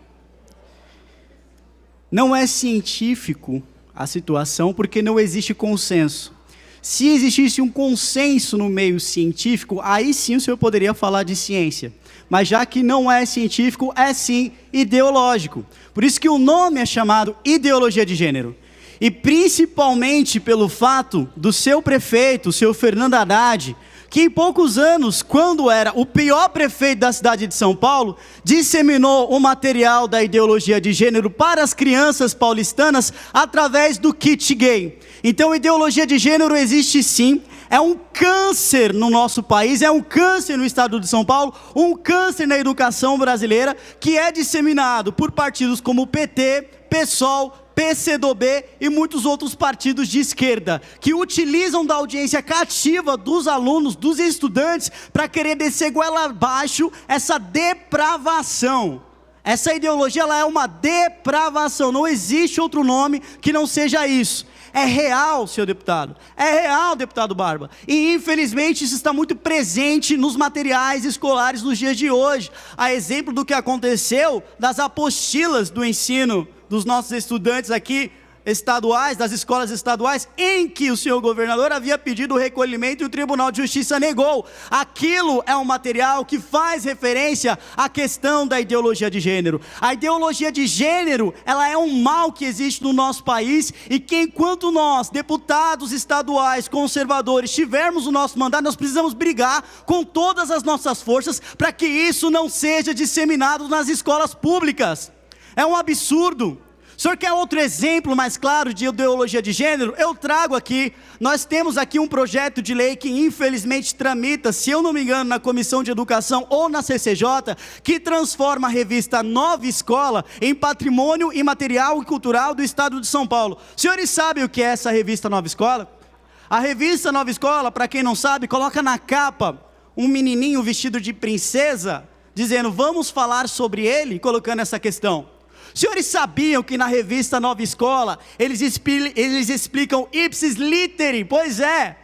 Não é científico a situação porque não existe consenso. Se existisse um consenso no meio científico, aí sim o senhor poderia falar de ciência. Mas já que não é científico, é sim ideológico. Por isso que o nome é chamado ideologia de gênero. E principalmente pelo fato do seu prefeito, o senhor Fernando Haddad, que em poucos anos, quando era o pior prefeito da cidade de São Paulo, disseminou o material da ideologia de gênero para as crianças paulistanas através do kit gay. Então, ideologia de gênero existe sim, é um câncer no nosso país, é um câncer no estado de São Paulo, um câncer na educação brasileira, que é disseminado por partidos como o PT, PSOL, PCdoB e muitos outros partidos de esquerda, que utilizam da audiência cativa dos alunos, dos estudantes, para querer descer goela abaixo essa depravação. Essa ideologia ela é uma depravação, não existe outro nome que não seja isso. É real, senhor deputado. É real, deputado Barba. E, infelizmente, isso está muito presente nos materiais escolares nos dias de hoje. A exemplo do que aconteceu das apostilas do ensino dos nossos estudantes aqui estaduais, das escolas estaduais, em que o senhor governador havia pedido o recolhimento e o Tribunal de Justiça negou. Aquilo é um material que faz referência à questão da ideologia de gênero. A ideologia de gênero, ela é um mal que existe no nosso país e que enquanto nós, deputados estaduais, conservadores, tivermos o nosso mandato, nós precisamos brigar com todas as nossas forças para que isso não seja disseminado nas escolas públicas. É um absurdo. O senhor quer outro exemplo mais claro de ideologia de gênero? Eu trago aqui. Nós temos aqui um projeto de lei que infelizmente tramita, se eu não me engano, na Comissão de Educação ou na CCJ, que transforma a revista Nova Escola em patrimônio imaterial e cultural do Estado de São Paulo. Os senhores sabem o que é essa revista Nova Escola? A revista Nova Escola, para quem não sabe, coloca na capa um menininho vestido de princesa, dizendo, vamos falar sobre ele, colocando essa questão. Os senhores sabiam que na revista Nova Escola, eles explicam ipsis literi, pois é,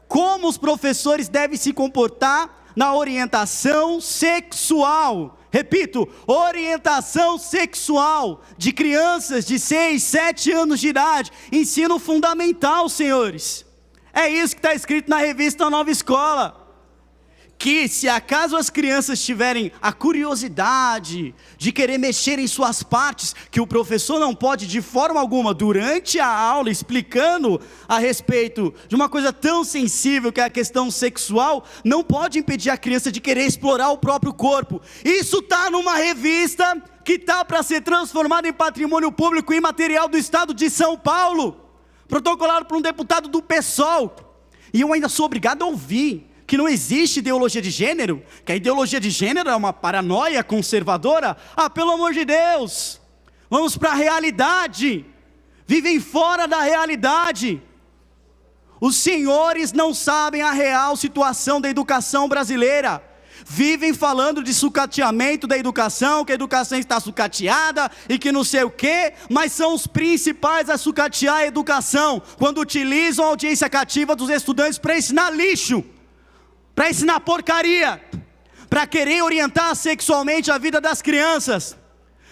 como os professores devem se comportar na orientação sexual. Repito, orientação sexual de crianças de 6, 7 anos de idade, ensino fundamental, senhores. É isso que está escrito na revista Nova Escola. que se acaso as crianças tiverem a curiosidade de querer mexer em suas partes, que o professor não pode de forma alguma, durante a aula, explicando a respeito de uma coisa tão sensível que é a questão sexual, não pode impedir a criança de querer explorar o próprio corpo. Isso está numa revista que está para ser transformada em patrimônio público imaterial do Estado de São Paulo, protocolado por um deputado do PSOL, e eu ainda sou obrigado a ouvir que não existe ideologia de gênero, que a ideologia de gênero é uma paranoia conservadora. Pelo amor de Deus, vamos para a realidade, vivem fora da realidade. Os senhores não sabem a real situação da educação brasileira, vivem falando de sucateamento da educação, que a educação está sucateada e que não sei o quê, mas são os principais a sucatear a educação, quando utilizam a audiência cativa dos estudantes para ensinar lixo, para ensinar porcaria, para querer orientar sexualmente a vida das crianças,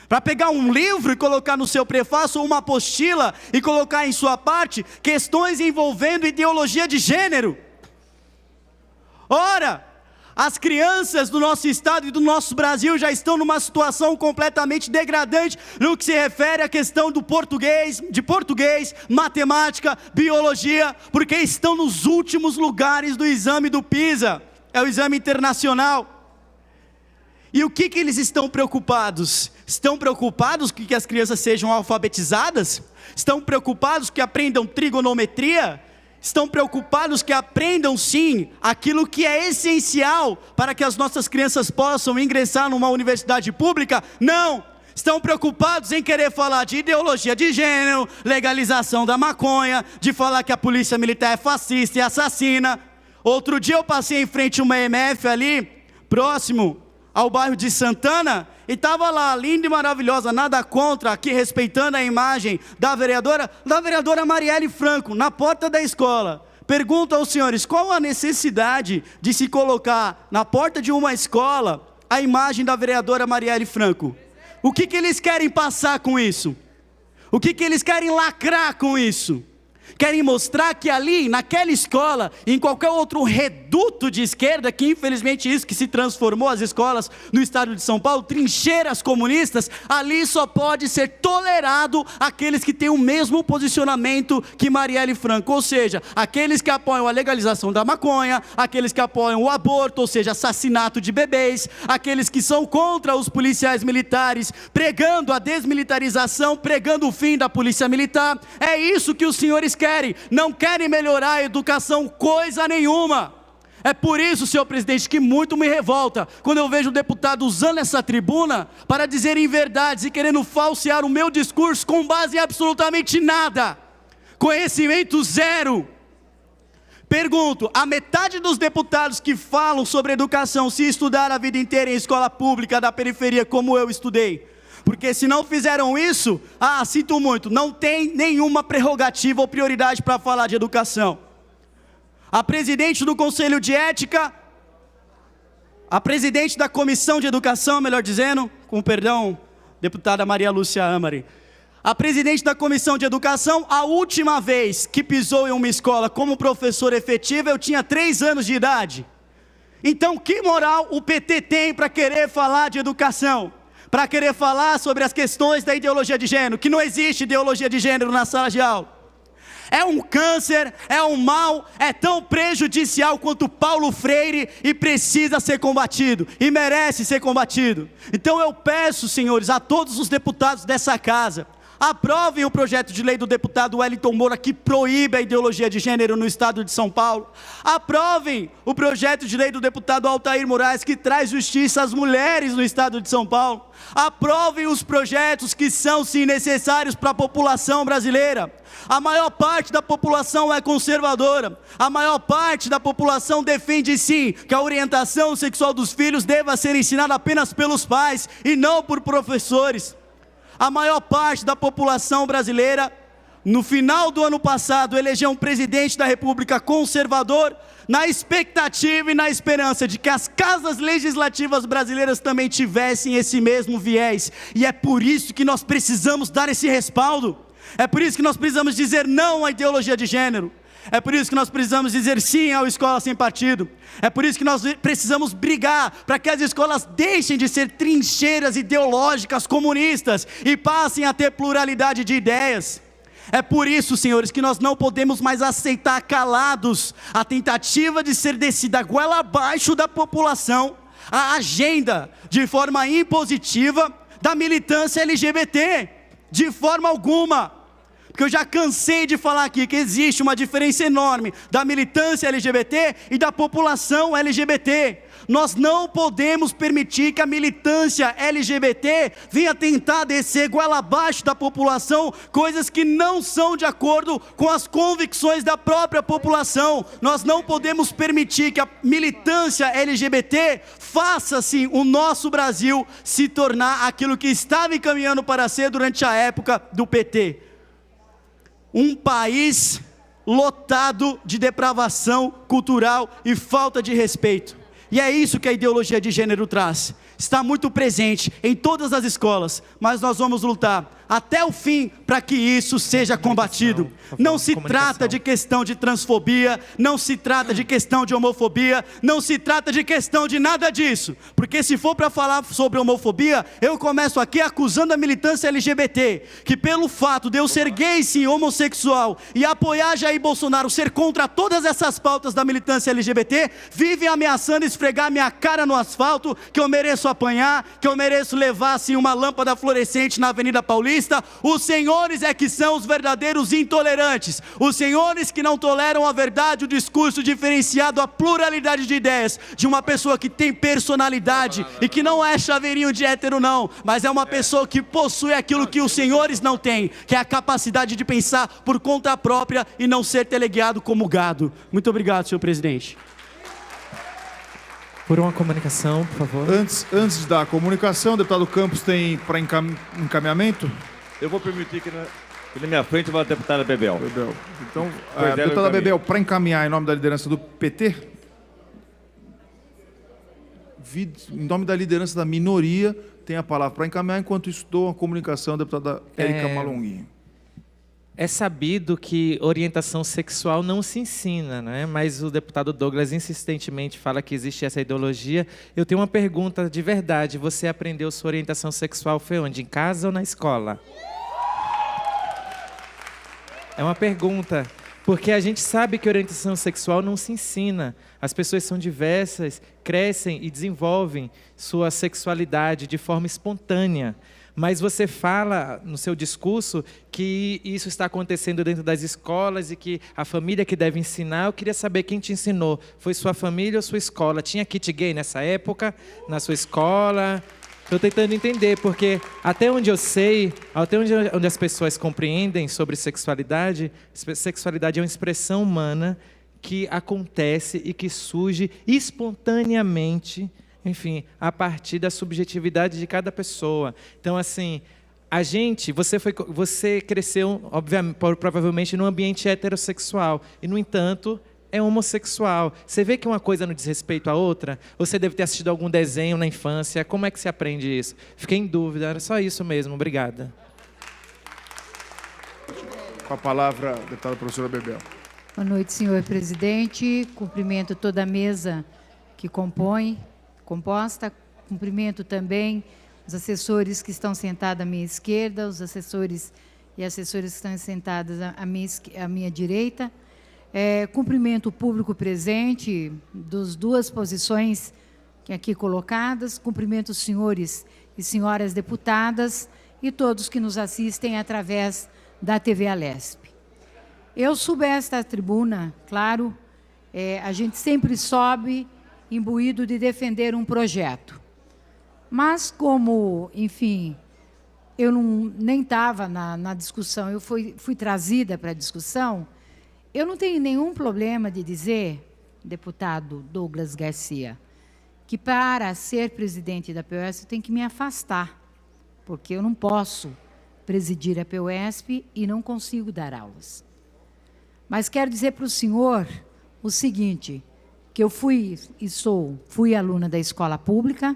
para pegar um livro e colocar no seu prefácio, ou uma apostila e colocar em sua parte, questões envolvendo ideologia de gênero. Ora, as crianças do nosso estado e do nosso Brasil já estão numa situação completamente degradante no que se refere à questão de português, matemática, biologia, porque estão nos últimos lugares do exame do PISA, é o exame internacional. E o que eles estão preocupados? Estão preocupados que as crianças sejam alfabetizadas? Estão preocupados que aprendam trigonometria? Estão preocupados que aprendam sim aquilo que é essencial para que as nossas crianças possam ingressar numa universidade pública? Não! Estão preocupados em querer falar de ideologia de gênero, legalização da maconha, de falar que a polícia militar é fascista e assassina. Outro dia eu passei em frente a uma EMF ali, próximo ao bairro de Santana, e estava lá, linda e maravilhosa, nada contra, aqui respeitando a imagem da vereadora Marielle Franco, na porta da escola. Pergunto aos senhores, qual a necessidade de se colocar na porta de uma escola a imagem da vereadora Marielle Franco? O que eles querem passar com isso? O que eles querem lacrar com isso? Querem mostrar que ali, naquela escola, em qualquer outro reduto de esquerda, que infelizmente isso que se transformou as escolas no estado de São Paulo, trincheiras comunistas, ali só pode ser tolerado aqueles que têm o mesmo posicionamento que Marielle Franco, ou seja, aqueles que apoiam a legalização da maconha, aqueles que apoiam o aborto, ou seja, assassinato de bebês, aqueles que são contra os policiais militares, pregando a desmilitarização, pregando o fim da polícia militar. É isso que os senhores querem, não querem melhorar a educação coisa nenhuma. É por isso, senhor presidente, que muito me revolta quando eu vejo o deputado usando essa tribuna para dizer inverdades e querendo falsear o meu discurso com base em absolutamente nada, conhecimento zero. Pergunto, a metade dos deputados que falam sobre educação, se estudaram a vida inteira em escola pública da periferia como eu estudei, porque se não fizeram isso, sinto muito, não tem nenhuma prerrogativa ou prioridade para falar de educação. A presidente do Conselho de Ética, a presidente da Comissão de Educação, melhor dizendo, com perdão, deputada Maria Lúcia Amari, a presidente da Comissão de Educação, a última vez que pisou em uma escola como professora efetiva, eu tinha 3 anos de idade. Então, que moral o PT tem para querer falar de educação? Para querer falar sobre as questões da ideologia de gênero, que não existe ideologia de gênero na sala de aula. É um câncer, é um mal, é tão prejudicial quanto Paulo Freire e precisa ser combatido, e merece ser combatido. Então eu peço, senhores, a todos os deputados dessa casa, aprovem o projeto de lei do deputado Wellington Moura que proíbe a ideologia de gênero no estado de São Paulo. Aprovem o projeto de lei do deputado Altair Moraes que traz justiça às mulheres no estado de São Paulo. Aprovem os projetos que são sim necessários para a população brasileira. A maior parte da população é conservadora. A maior parte da população defende sim que a orientação sexual dos filhos deva ser ensinada apenas pelos pais e não por professores. A maior parte da população brasileira, no final do ano passado, elegeu um presidente da República conservador, na expectativa e na esperança de que as casas legislativas brasileiras também tivessem esse mesmo viés. E é por isso que nós precisamos dar esse respaldo. É por isso que nós precisamos dizer não à ideologia de gênero. É por isso que nós precisamos dizer sim ao Escola Sem Partido. É por isso que nós precisamos brigar para que as escolas deixem de ser trincheiras ideológicas comunistas e passem a ter pluralidade de ideias. É por isso, senhores, que nós não podemos mais aceitar calados a tentativa de ser descida goela abaixo da população a agenda de forma impositiva da militância LGBT, de forma alguma. Porque eu já cansei de falar aqui que existe uma diferença enorme da militância LGBT e da população LGBT. Nós não podemos permitir que a militância LGBT venha tentar descer goela abaixo da população, coisas que não são de acordo com as convicções da própria população. Nós não podemos permitir que a militância LGBT faça, sim, o nosso Brasil se tornar aquilo que estava encaminhando para ser durante a época do PT. Um país lotado de depravação cultural e falta de respeito. E é isso que a ideologia de gênero traz. Está muito presente em todas as escolas, mas nós vamos lutar até o fim para que isso seja combatido. Não se trata de questão de transfobia, não se trata de questão de homofobia, não se trata de questão de nada disso. Porque se for para falar sobre homofobia, eu começo aqui acusando a militância LGBT, que pelo fato de eu ser gay, sim, homossexual, e apoiar Jair Bolsonaro, ser contra todas essas pautas da militância LGBT, vive ameaçando esfregar minha cara no asfalto, que eu mereço apanhar, que eu mereço levar assim uma lâmpada fluorescente na Avenida Paulista. Os senhores é que são os verdadeiros intolerantes, os senhores que não toleram a verdade, o discurso diferenciado, a pluralidade de ideias, de uma pessoa que tem personalidade e que não é chaveirinho de hétero não, mas é uma pessoa que possui aquilo que os senhores não têm, que é a capacidade de pensar por conta própria e não ser teleguiado como gado. Muito obrigado, senhor presidente. Por uma comunicação, por favor. Antes da comunicação, o deputado Campos tem para encaminhamento? Eu vou permitir que na minha frente vai a deputada Bebel. Então, a deputada Bebel, para encaminhar em nome da liderança do PT, em nome da liderança da minoria, tem a palavra para encaminhar, enquanto isso dou a comunicação à deputada Érica Malonguinho. É sabido que orientação sexual não se ensina, né? Mas o deputado Douglas insistentemente fala que existe essa ideologia. Eu tenho uma pergunta de verdade. Você aprendeu sua orientação sexual foi onde? Em casa ou na escola? É uma pergunta, porque a gente sabe que orientação sexual não se ensina. As pessoas são diversas, crescem e desenvolvem sua sexualidade de forma espontânea. Mas você fala no seu discurso que isso está acontecendo dentro das escolas e que a família que deve ensinar. Eu queria saber quem te ensinou. Foi sua família ou sua escola? Tinha kit gay nessa época, na sua escola? Estou tentando entender, porque até onde eu sei, até onde as pessoas compreendem sobre sexualidade, sexualidade é uma expressão humana que acontece e que surge espontaneamente, enfim, a partir da subjetividade de cada pessoa. Então, assim, você cresceu, obviamente, provavelmente, num ambiente heterossexual, e, no entanto, é homossexual. Você vê que uma coisa não diz respeito à outra? Ou você deve ter assistido algum desenho na infância? Como é que se aprende isso? Fiquei em dúvida, era só isso mesmo. Obrigada. Com a palavra, a deputada professora Bebel. Boa noite, senhor presidente. Cumprimento toda a mesa que composta. Cumprimento também os assessores que estão sentados à minha esquerda, os assessores e assessoras que estão sentados à minha direita. Cumprimento o público presente das duas posições aqui colocadas. Cumprimento os senhores e senhoras deputadas e todos que nos assistem através da TV Alesp. Eu subo a esta tribuna, claro, a gente sempre sobe imbuído de defender um projeto. Mas como, enfim, eu nem estava na discussão, eu fui trazida para a discussão, eu não tenho nenhum problema de dizer, deputado Douglas Garcia, que para ser presidente da POSP eu tenho que me afastar, porque eu não posso presidir a POSP e não consigo dar aulas. Mas quero dizer para o senhor o seguinte, que eu fui aluna da escola pública,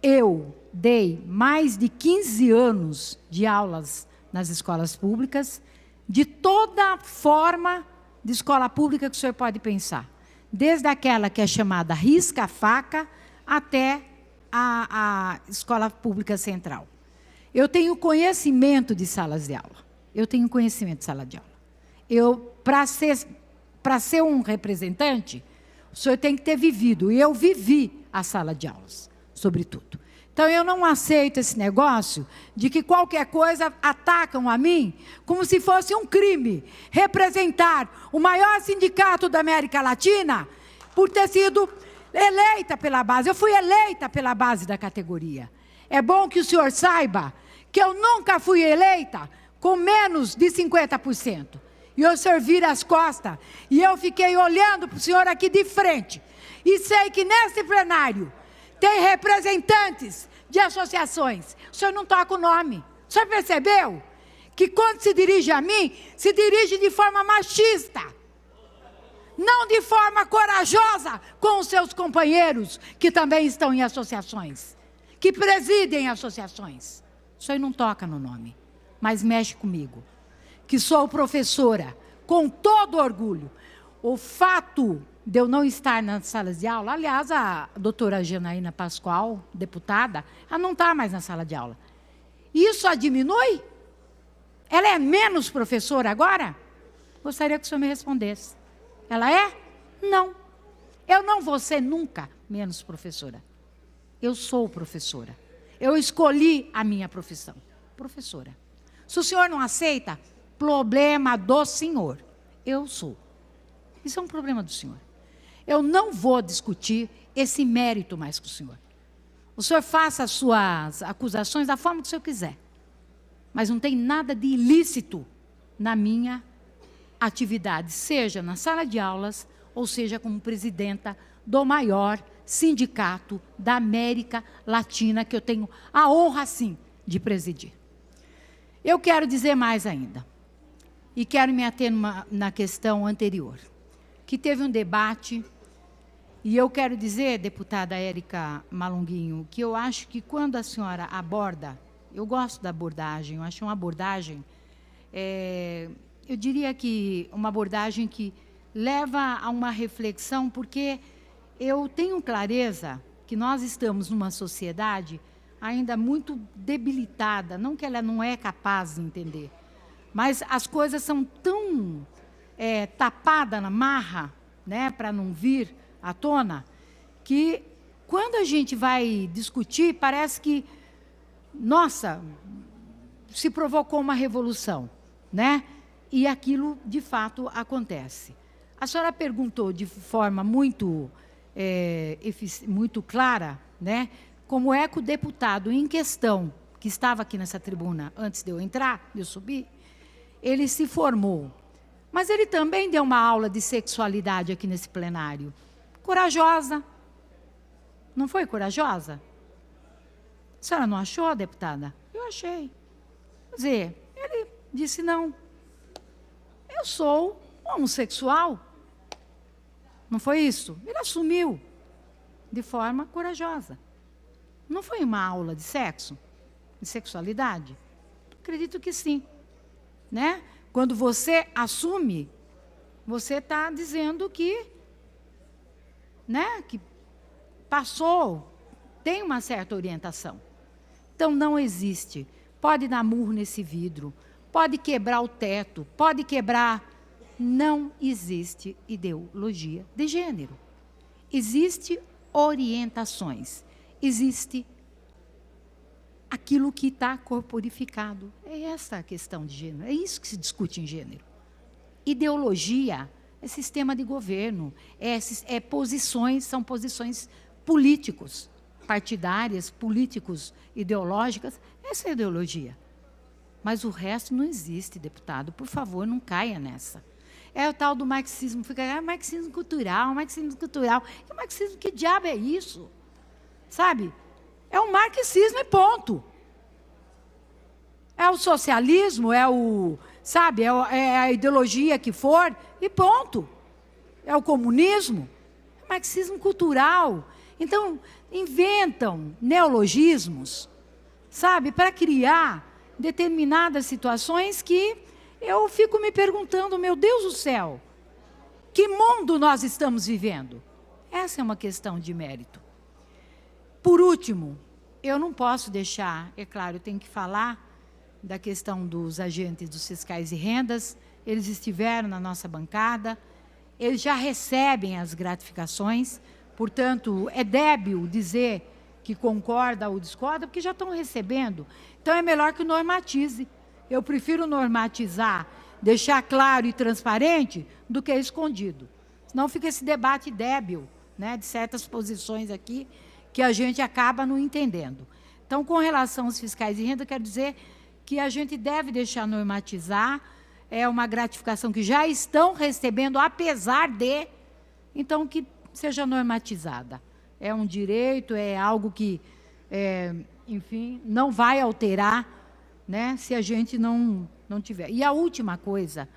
eu dei mais de 15 anos de aulas nas escolas públicas, de toda forma de escola pública que o senhor pode pensar. Desde aquela que é chamada risca-faca até a escola pública central. Eu tenho conhecimento de salas de aula. Eu tenho conhecimento de sala de aula. Para ser um representante, o senhor tem que ter vivido. E eu vivi a sala de aulas, sobretudo. Então, eu não aceito esse negócio de que qualquer coisa atacam a mim como se fosse um crime representar o maior sindicato da América Latina por ter sido eleita pela base. Eu fui eleita pela base da categoria. É bom que o senhor saiba que eu nunca fui eleita com menos de 50%. E o senhor vira as costas e eu fiquei olhando para o senhor aqui de frente. E sei que nesse plenário tem representantes de associações. O senhor não toca o nome. O senhor percebeu que quando se dirige a mim, se dirige de forma machista. Não de forma corajosa com os seus companheiros que também estão em associações, que presidem associações. O senhor não toca no nome, mas mexe comigo, que sou professora, com todo orgulho. O fato de eu não estar nas salas de aula, aliás, a doutora Janaína Pascoal, deputada, ela não está mais na sala de aula. Isso a diminui? Ela é menos professora agora? Gostaria que o senhor me respondesse. Ela é? Não. Eu não vou ser nunca menos professora. Eu sou professora. Eu escolhi a minha profissão. Professora. Se o senhor não aceita, problema do senhor. Eu sou. Isso é um problema do senhor. Eu não vou discutir esse mérito mais com o senhor. O senhor faça as suas acusações da forma que o senhor quiser. Mas não tem nada de ilícito na minha atividade, seja na sala de aulas, ou seja como presidenta do maior sindicato da América Latina, que eu tenho a honra, sim, de presidir. Eu quero dizer mais ainda, e quero me ater na questão anterior, que teve um debate, e eu quero dizer, deputada Érica Malunguinho, que eu acho que quando a senhora aborda, eu gosto da abordagem, eu acho uma abordagem, eu diria que uma abordagem que leva a uma reflexão, porque eu tenho clareza que nós estamos numa sociedade ainda muito debilitada, não que ela não é capaz de entender, mas as coisas são tão tapadas na marra, né, para não vir à tona, que quando a gente vai discutir, parece que, nossa, se provocou uma revolução, né? E aquilo, de fato, acontece. A senhora perguntou de forma muito clara, né, como é que o deputado em questão, que estava aqui nessa tribuna antes de eu entrar, de eu subir, ele se formou. Mas ele também deu uma aula de sexualidade aqui nesse plenário. Corajosa. Não foi corajosa? A senhora não achou, deputada? Eu achei. Quer dizer, ele disse, não, eu sou homossexual. Não foi isso? Ele assumiu de forma corajosa. Não foi uma aula de sexo, de sexualidade? Acredito que sim. Né? Quando você assume, você está dizendo que, né, que passou, tem uma certa orientação. Então, não existe. Pode dar murro nesse vidro, pode quebrar o teto, pode quebrar. Não existe ideologia de gênero. Existe orientações. Existe aquilo que está corporificado. É essa a questão de gênero. É isso que se discute em gênero. Ideologia é sistema de governo, posições, são posições políticos, partidárias, políticos, ideológicas. Essa é a ideologia. Mas o resto não existe, deputado. Por favor, não caia nessa. É o tal do marxismo. Fica, marxismo cultural, marxismo cultural. E o marxismo, que diabo é isso? Sabe? É o marxismo e ponto. É o socialismo, sabe, é a ideologia que for e ponto. É o comunismo, é o marxismo cultural. Então, inventam neologismos, sabe, para criar determinadas situações que eu fico me perguntando, meu Deus do céu, Que mundo nós estamos vivendo? Essa é uma questão de mérito. Por último, eu não posso deixar, é claro, eu tenho que falar da questão dos agentes dos fiscais e rendas. Eles estiveram na nossa bancada, eles já recebem as gratificações, portanto, é débil dizer que concorda ou discorda, porque já estão recebendo. Então, é melhor que normatize. Eu prefiro normatizar, deixar claro e transparente, do que escondido. Senão fica esse debate débil, né, de certas posições aqui, que a gente acaba não entendendo. Então, com relação aos fiscais de renda, quero dizer que a gente deve deixar normatizar, é uma gratificação que já estão recebendo, apesar de, então, que seja normatizada. É um direito, é algo que, enfim, não vai alterar, né, se a gente não tiver. E a última coisa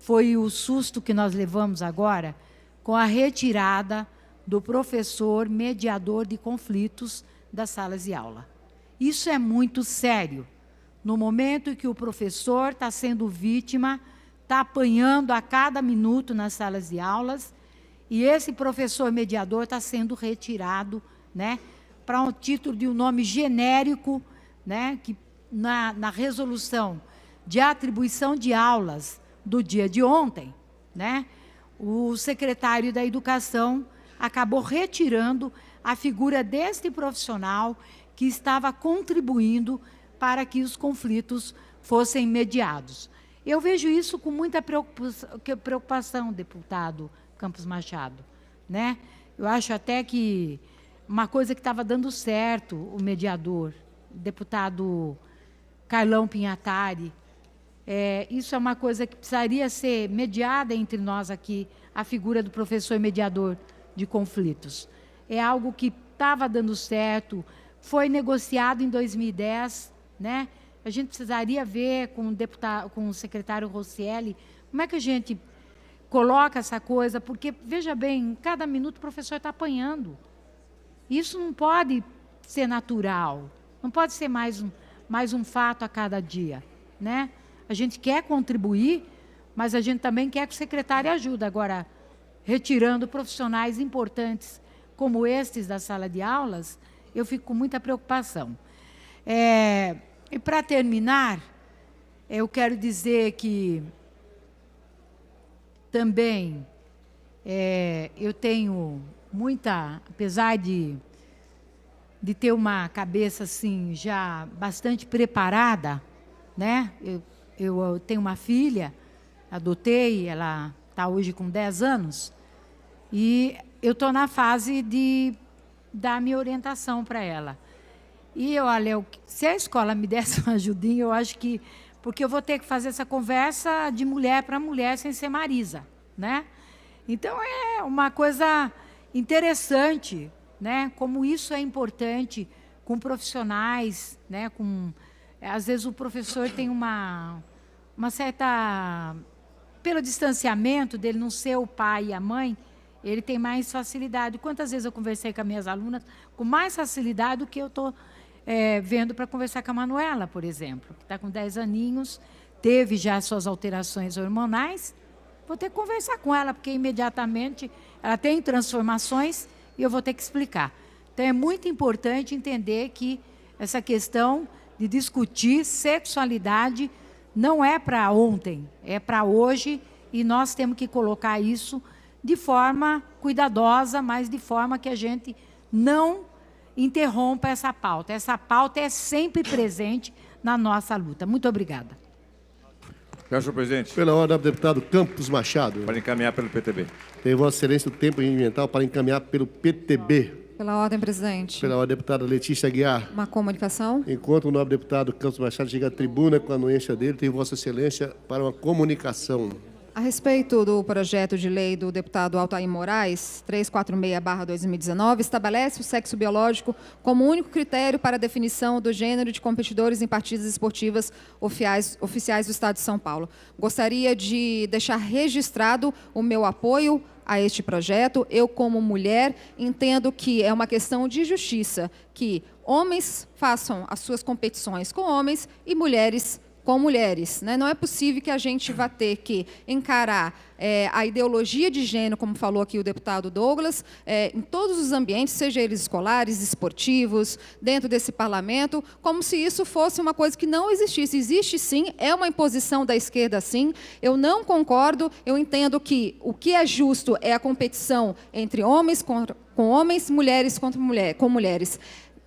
foi o susto que nós levamos agora com a retirada do professor mediador de conflitos das salas de aula. Isso é muito sério. No momento em que o professor está sendo vítima, está apanhando a cada minuto nas salas de aulas, e esse professor mediador está sendo retirado, né, para um título de um nome genérico, né, que na resolução de atribuição de aulas do dia de ontem, né, o secretário da Educação acabou retirando a figura deste profissional que estava contribuindo para que os conflitos fossem mediados. Eu vejo isso com muita preocupação, deputado Campos Machado, né? Eu acho até que uma coisa que estava dando certo, o mediador, o deputado Carlão Pinhatari, isso é uma coisa que precisaria ser mediada entre nós aqui, a figura do professor mediador de conflitos. É algo que estava dando certo, foi negociado em 2010, né? A gente precisaria ver com o secretário Rosselli, como é que a gente coloca essa coisa, porque, veja bem, cada minuto o professor está apanhando. Isso não pode ser natural, não pode ser mais um fato a cada dia, né? A gente quer contribuir, mas a gente também quer que o secretário ajude. Agora, retirando profissionais importantes como estes da sala de aulas, eu fico com muita preocupação. E, para terminar, eu quero dizer que também eu tenho muita, apesar de ter uma cabeça assim já bastante preparada, né? Eu tenho uma filha, adotei, ela está hoje com 10 anos, e eu estou na fase de dar minha orientação para ela. E olha, se a escola me desse uma ajudinha, eu acho que... Porque eu vou ter que fazer essa conversa de mulher para mulher sem ser Marisa, né? Então, é uma coisa interessante, né? Como isso é importante com profissionais, né? Às vezes o professor tem uma certa... Pelo distanciamento dele não ser o pai e a mãe, ele tem mais facilidade. Quantas vezes eu conversei com as minhas alunas com mais facilidade do que eu estou vendo para conversar com a Manuela, por exemplo, que está com 10 aninhos, teve já suas alterações hormonais. Vou ter que conversar com ela, porque imediatamente ela tem transformações e eu vou ter que explicar. Então, é muito importante entender que essa questão de discutir sexualidade não é para ontem, é para hoje, e nós temos que colocar isso de forma cuidadosa, mas de forma que a gente não interrompa essa pauta. Essa pauta é sempre presente na nossa luta. Muito obrigada. Senhor presidente. Pela ordem, deputado Campos Machado. Para encaminhar pelo PTB. Tem Vossa Excelência o tempo regimental para encaminhar pelo PTB. Pela ordem, presidente. Pela ordem, deputada Letícia Aguiar. Uma comunicação. Enquanto o nobre deputado Campos Machado chega à tribuna com a anuência dele, tem Vossa Excelência para uma comunicação. A respeito do projeto de lei do deputado Altair Moraes, 346/2019, estabelece o sexo biológico como único critério para a definição do gênero de competidores em partidas esportivas oficiais do Estado de São Paulo. Gostaria de deixar registrado o meu apoio a este projeto. Eu, como mulher, entendo que é uma questão de justiça, que homens façam as suas competições com homens e mulheres com mulheres, né? Não é possível que a gente vá ter que encarar a ideologia de gênero, como falou aqui o deputado Douglas, em todos os ambientes, seja eles escolares, esportivos, dentro desse parlamento, como se isso fosse uma coisa que não existisse. Existe sim, é uma imposição da esquerda sim. Eu não concordo, eu entendo que o que é justo é a competição entre homens com homens, mulheres com mulheres.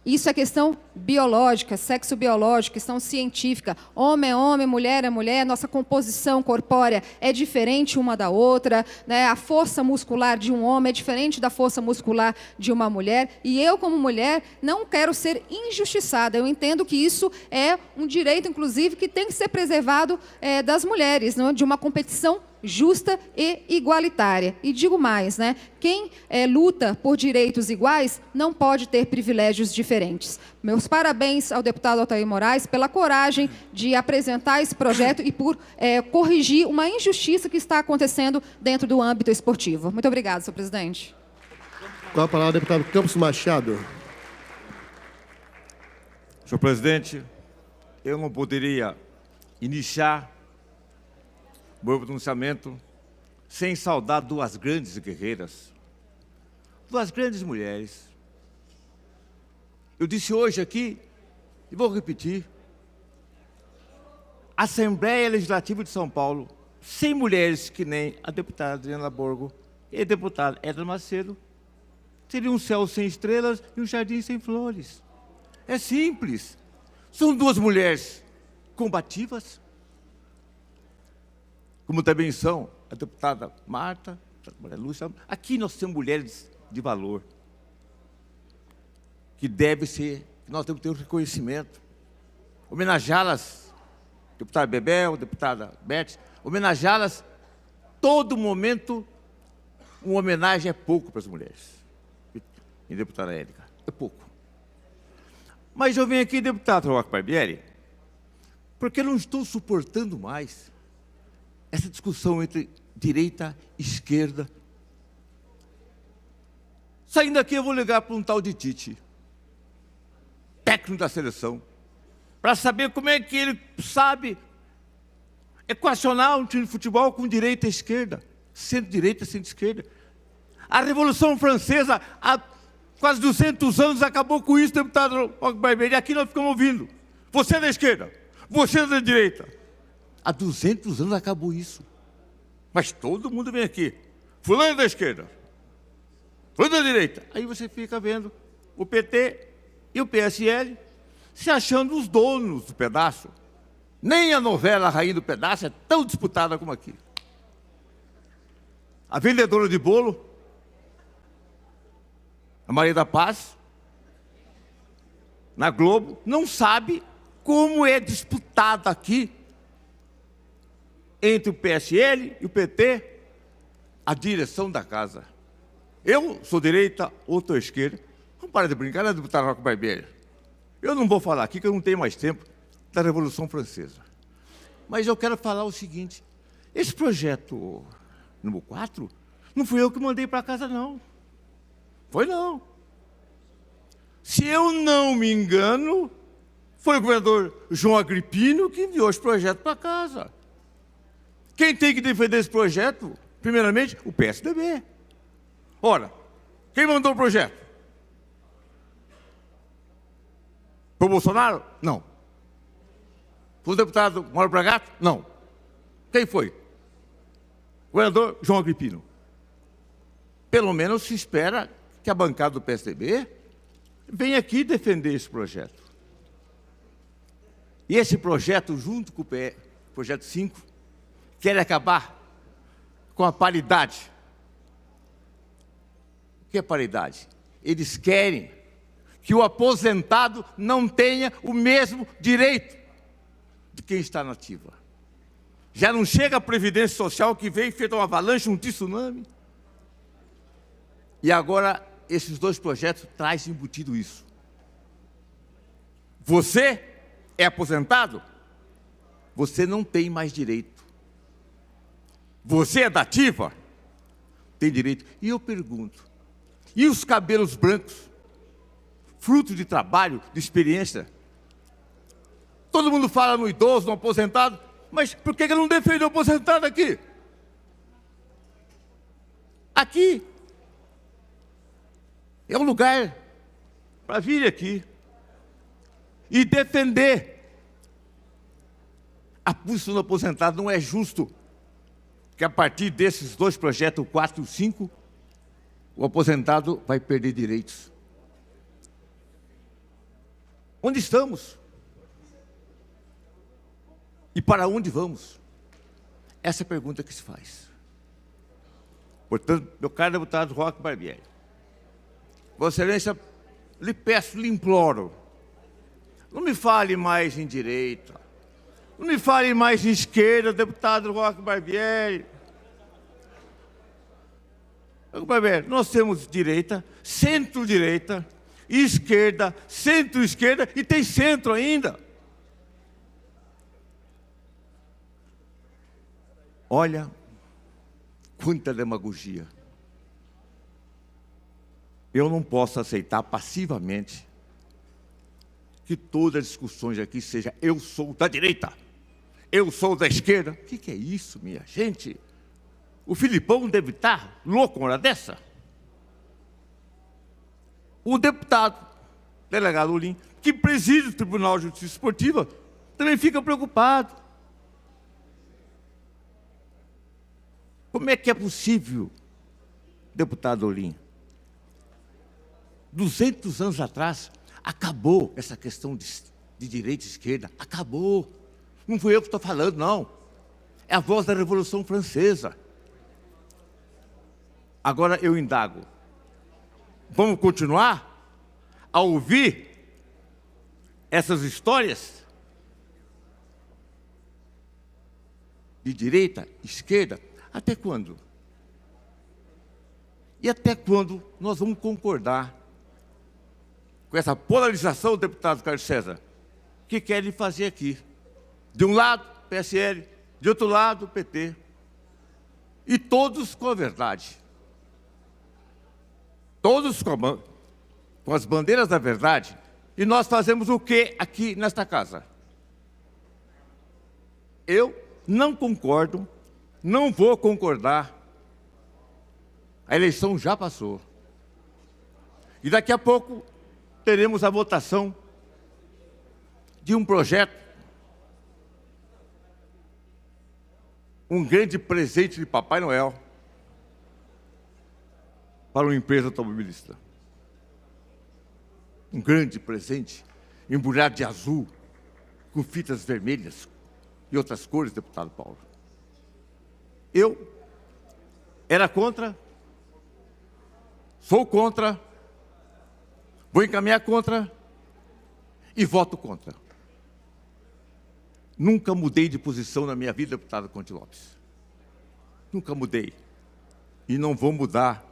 Isso é questão biológica, sexo biológico, questão científica. Homem é homem, mulher é mulher, nossa composição corpórea é diferente uma da outra, né? A força muscular de um homem é diferente da força muscular de uma mulher. E eu, como mulher, não quero ser injustiçada. Eu entendo que isso é um direito, inclusive, que tem que ser preservado das mulheres, não? De uma competição justa e igualitária. E digo mais, né? Quem luta por direitos iguais não pode ter privilégios diferentes. Meus parabéns ao deputado Altair Moraes pela coragem de apresentar esse projeto e por corrigir uma injustiça que está acontecendo dentro do âmbito esportivo. Muito obrigada, senhor presidente. Com a palavra, deputado Campos Machado. Senhor presidente, eu não poderia iniciar meu pronunciamento sem saudar duas grandes guerreiras, duas grandes mulheres. Eu disse hoje aqui, e vou repetir, Assembleia Legislativa de São Paulo, sem mulheres que nem a deputada Adriana Borgo e a deputada Edna Macedo, seria um céu sem estrelas e um jardim sem flores. É simples. São duas mulheres combativas, como também são a deputada Marta, a Maria Lúcia. Aqui nós temos mulheres de valor, que nós temos que ter um reconhecimento. Homenageá-las, deputada Bebel, deputada Beth, homenageá-las, todo momento, uma homenagem é pouco para as mulheres. E deputada Érica, é pouco. Mas eu venho aqui, deputado Roque Barbieri, porque eu não estou suportando mais essa discussão entre direita e esquerda. Saindo daqui, eu vou ligar para um tal de Tite, técnico da seleção, para saber como é que ele sabe equacionar um time de futebol com direita e esquerda, centro-direita e centro-esquerda. A Revolução Francesa, há quase 200 anos, acabou com isso, deputado Roque Barbieri. Aqui nós ficamos ouvindo. Você é da esquerda, você é da direita. Há 200 anos acabou isso. Mas todo mundo vem aqui. Fulano da esquerda, fulano da direita. Aí você fica vendo o PT e o PSL se achando os donos do pedaço. Nem a novela Rainha do Pedaço é tão disputada como aqui. A vendedora de bolo, a Maria da Paz, na Globo, não sabe como é disputada aqui entre o PSL e o PT, a direção da casa. Eu sou direita, outro esquerda. Vamos parar de brincar, né, deputado Roque Barbieri? Eu não vou falar aqui, que eu não tenho mais tempo, da Revolução Francesa. Mas eu quero falar o seguinte, esse projeto número 4, não fui eu que mandei para casa, não. Foi não. Se eu não me engano, foi o governador João Agripino que enviou esse projeto para casa. Quem tem que defender esse projeto, primeiramente, o PSDB. Ora, quem mandou o projeto? Foi o Bolsonaro? Não. Foi o deputado Mauro Bragato? Não. Quem foi? O governador João Agripino. Pelo menos se espera que a bancada do PSDB venha aqui defender esse projeto. E esse projeto, junto com o projeto 5, quer acabar com a paridade. O que é paridade? Eles querem que o aposentado não tenha o mesmo direito de quem está na ativa. Já não chega a Previdência Social, que veio feita uma avalanche, um tsunami. E agora, esses dois projetos trazem embutido isso. Você é aposentado? Você não tem mais direito. Você é da ativa? Tem direito. E eu pergunto, e os cabelos brancos? Fruto de trabalho, de experiência? Todo mundo fala no idoso, no aposentado, mas por que ele não defende o aposentado aqui? Aqui é um lugar para vir aqui e defender a posição do aposentado. Não é justo que a partir desses dois projetos, o 4 e o 5, o aposentado vai perder direitos. Onde estamos? E para onde vamos? Essa é a pergunta que se faz. Portanto, meu caro deputado Roque Barbieri, Vossa Excelência, lhe peço, lhe imploro, não me fale mais em direita, não me fale mais em esquerda, deputado Roque Barbieri. Roque Barbieri, nós temos direita, centro-direita, esquerda, centro-esquerda e tem centro ainda. Olha, quanta demagogia. Eu não posso aceitar passivamente que todas as discussões aqui sejam eu sou da direita, eu sou da esquerda. O que é isso, minha gente? O Filipão deve estar louco uma hora dessa. O deputado, delegado Olim, que preside o Tribunal de Justiça Esportiva, também fica preocupado. Como é que é possível, deputado Olim? 200 anos atrás, acabou essa questão de direita e esquerda. Acabou. Não fui eu que estou falando, não. É a voz da Revolução Francesa. Agora eu indago. Vamos continuar a ouvir essas histórias de direita, esquerda? Até quando? E até quando nós vamos concordar com essa polarização, deputado Carlos César, que querem fazer aqui? De um lado, PSL, de outro lado, PT. E todos com a verdade. Todos com as bandeiras da verdade. E nós fazemos o que aqui nesta casa? Eu não concordo, não vou concordar. A eleição já passou. E daqui a pouco teremos a votação de um projeto, um grande presente de Papai Noel para uma empresa automobilista. Um grande presente, embrulhado de azul, com fitas vermelhas e outras cores, deputado Paulo. Eu era contra, sou contra, vou encaminhar contra e voto contra. Nunca mudei de posição na minha vida, deputado Conde Lopes. Nunca mudei. E não vou mudar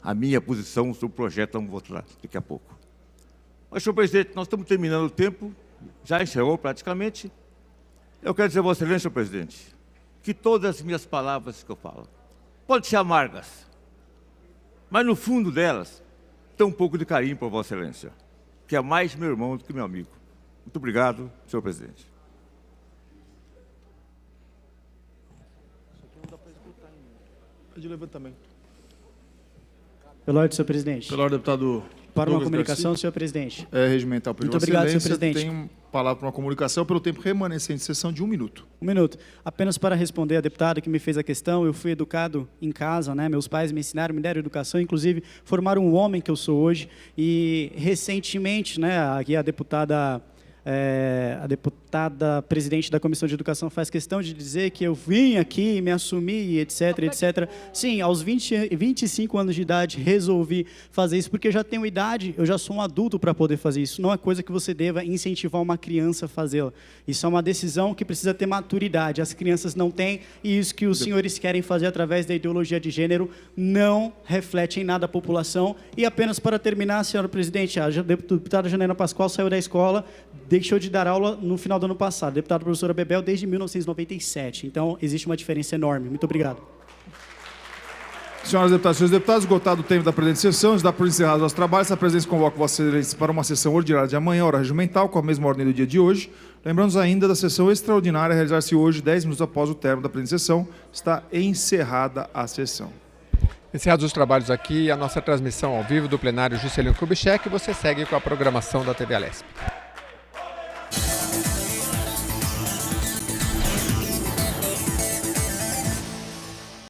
a minha posição sobre o projeto, vamos votar daqui a pouco. Mas, senhor presidente, nós estamos terminando o tempo, já encerrou praticamente. Eu quero dizer a Vossa Excelência, senhor presidente, que todas as minhas palavras que eu falo podem ser amargas, mas no fundo delas tem um pouco de carinho por Vossa Excelência, que é mais meu irmão do que meu amigo. Muito obrigado, senhor presidente. De levantamento. Pela ordem, senhor presidente. Pela ordem, deputado Para Douglas uma comunicação, Garcia. senhor presidente. É regimental. Muito obrigado, senhor presidente. Tem palavra para uma comunicação pelo tempo remanescente de sessão de 1 minuto. 1 minuto. Apenas para responder a deputada que me fez a questão, eu fui educado em casa, né? Meus pais me ensinaram, me deram educação, inclusive formaram o homem que eu sou hoje. E recentemente, né, aqui a deputada presidente da Comissão de Educação faz questão de dizer que eu vim aqui, me assumi, etc, etc. Sim, aos 25 anos de idade, resolvi fazer isso, porque eu já tenho idade, eu já sou um adulto para poder fazer isso. Não é coisa que você deva incentivar uma criança a fazê-la. Isso é uma decisão que precisa ter maturidade. As crianças não têm, e isso que os senhores querem fazer através da ideologia de gênero não reflete em nada a população. E apenas para terminar, senhora presidente, a deputada Janaína Pascoal saiu da escola, deixou de dar aula no final do ano passado. Deputada professora Bebel desde 1997. Então, existe uma diferença enorme. Muito obrigado. Senhoras deputadas e senhores deputados, esgotado o tempo da presente sessão, está por encerrados os trabalhos. Essa presença convoca Vossa Excelência para uma sessão ordinária de amanhã, hora regimental, com a mesma ordem do dia de hoje. Lembramos ainda da sessão extraordinária a realizar-se hoje, 10 minutos após o término da presente sessão. Está encerrada a sessão. Encerrados os trabalhos aqui, a nossa transmissão ao vivo do plenário Juscelino Kubitschek, você segue com a programação da TV Alesp.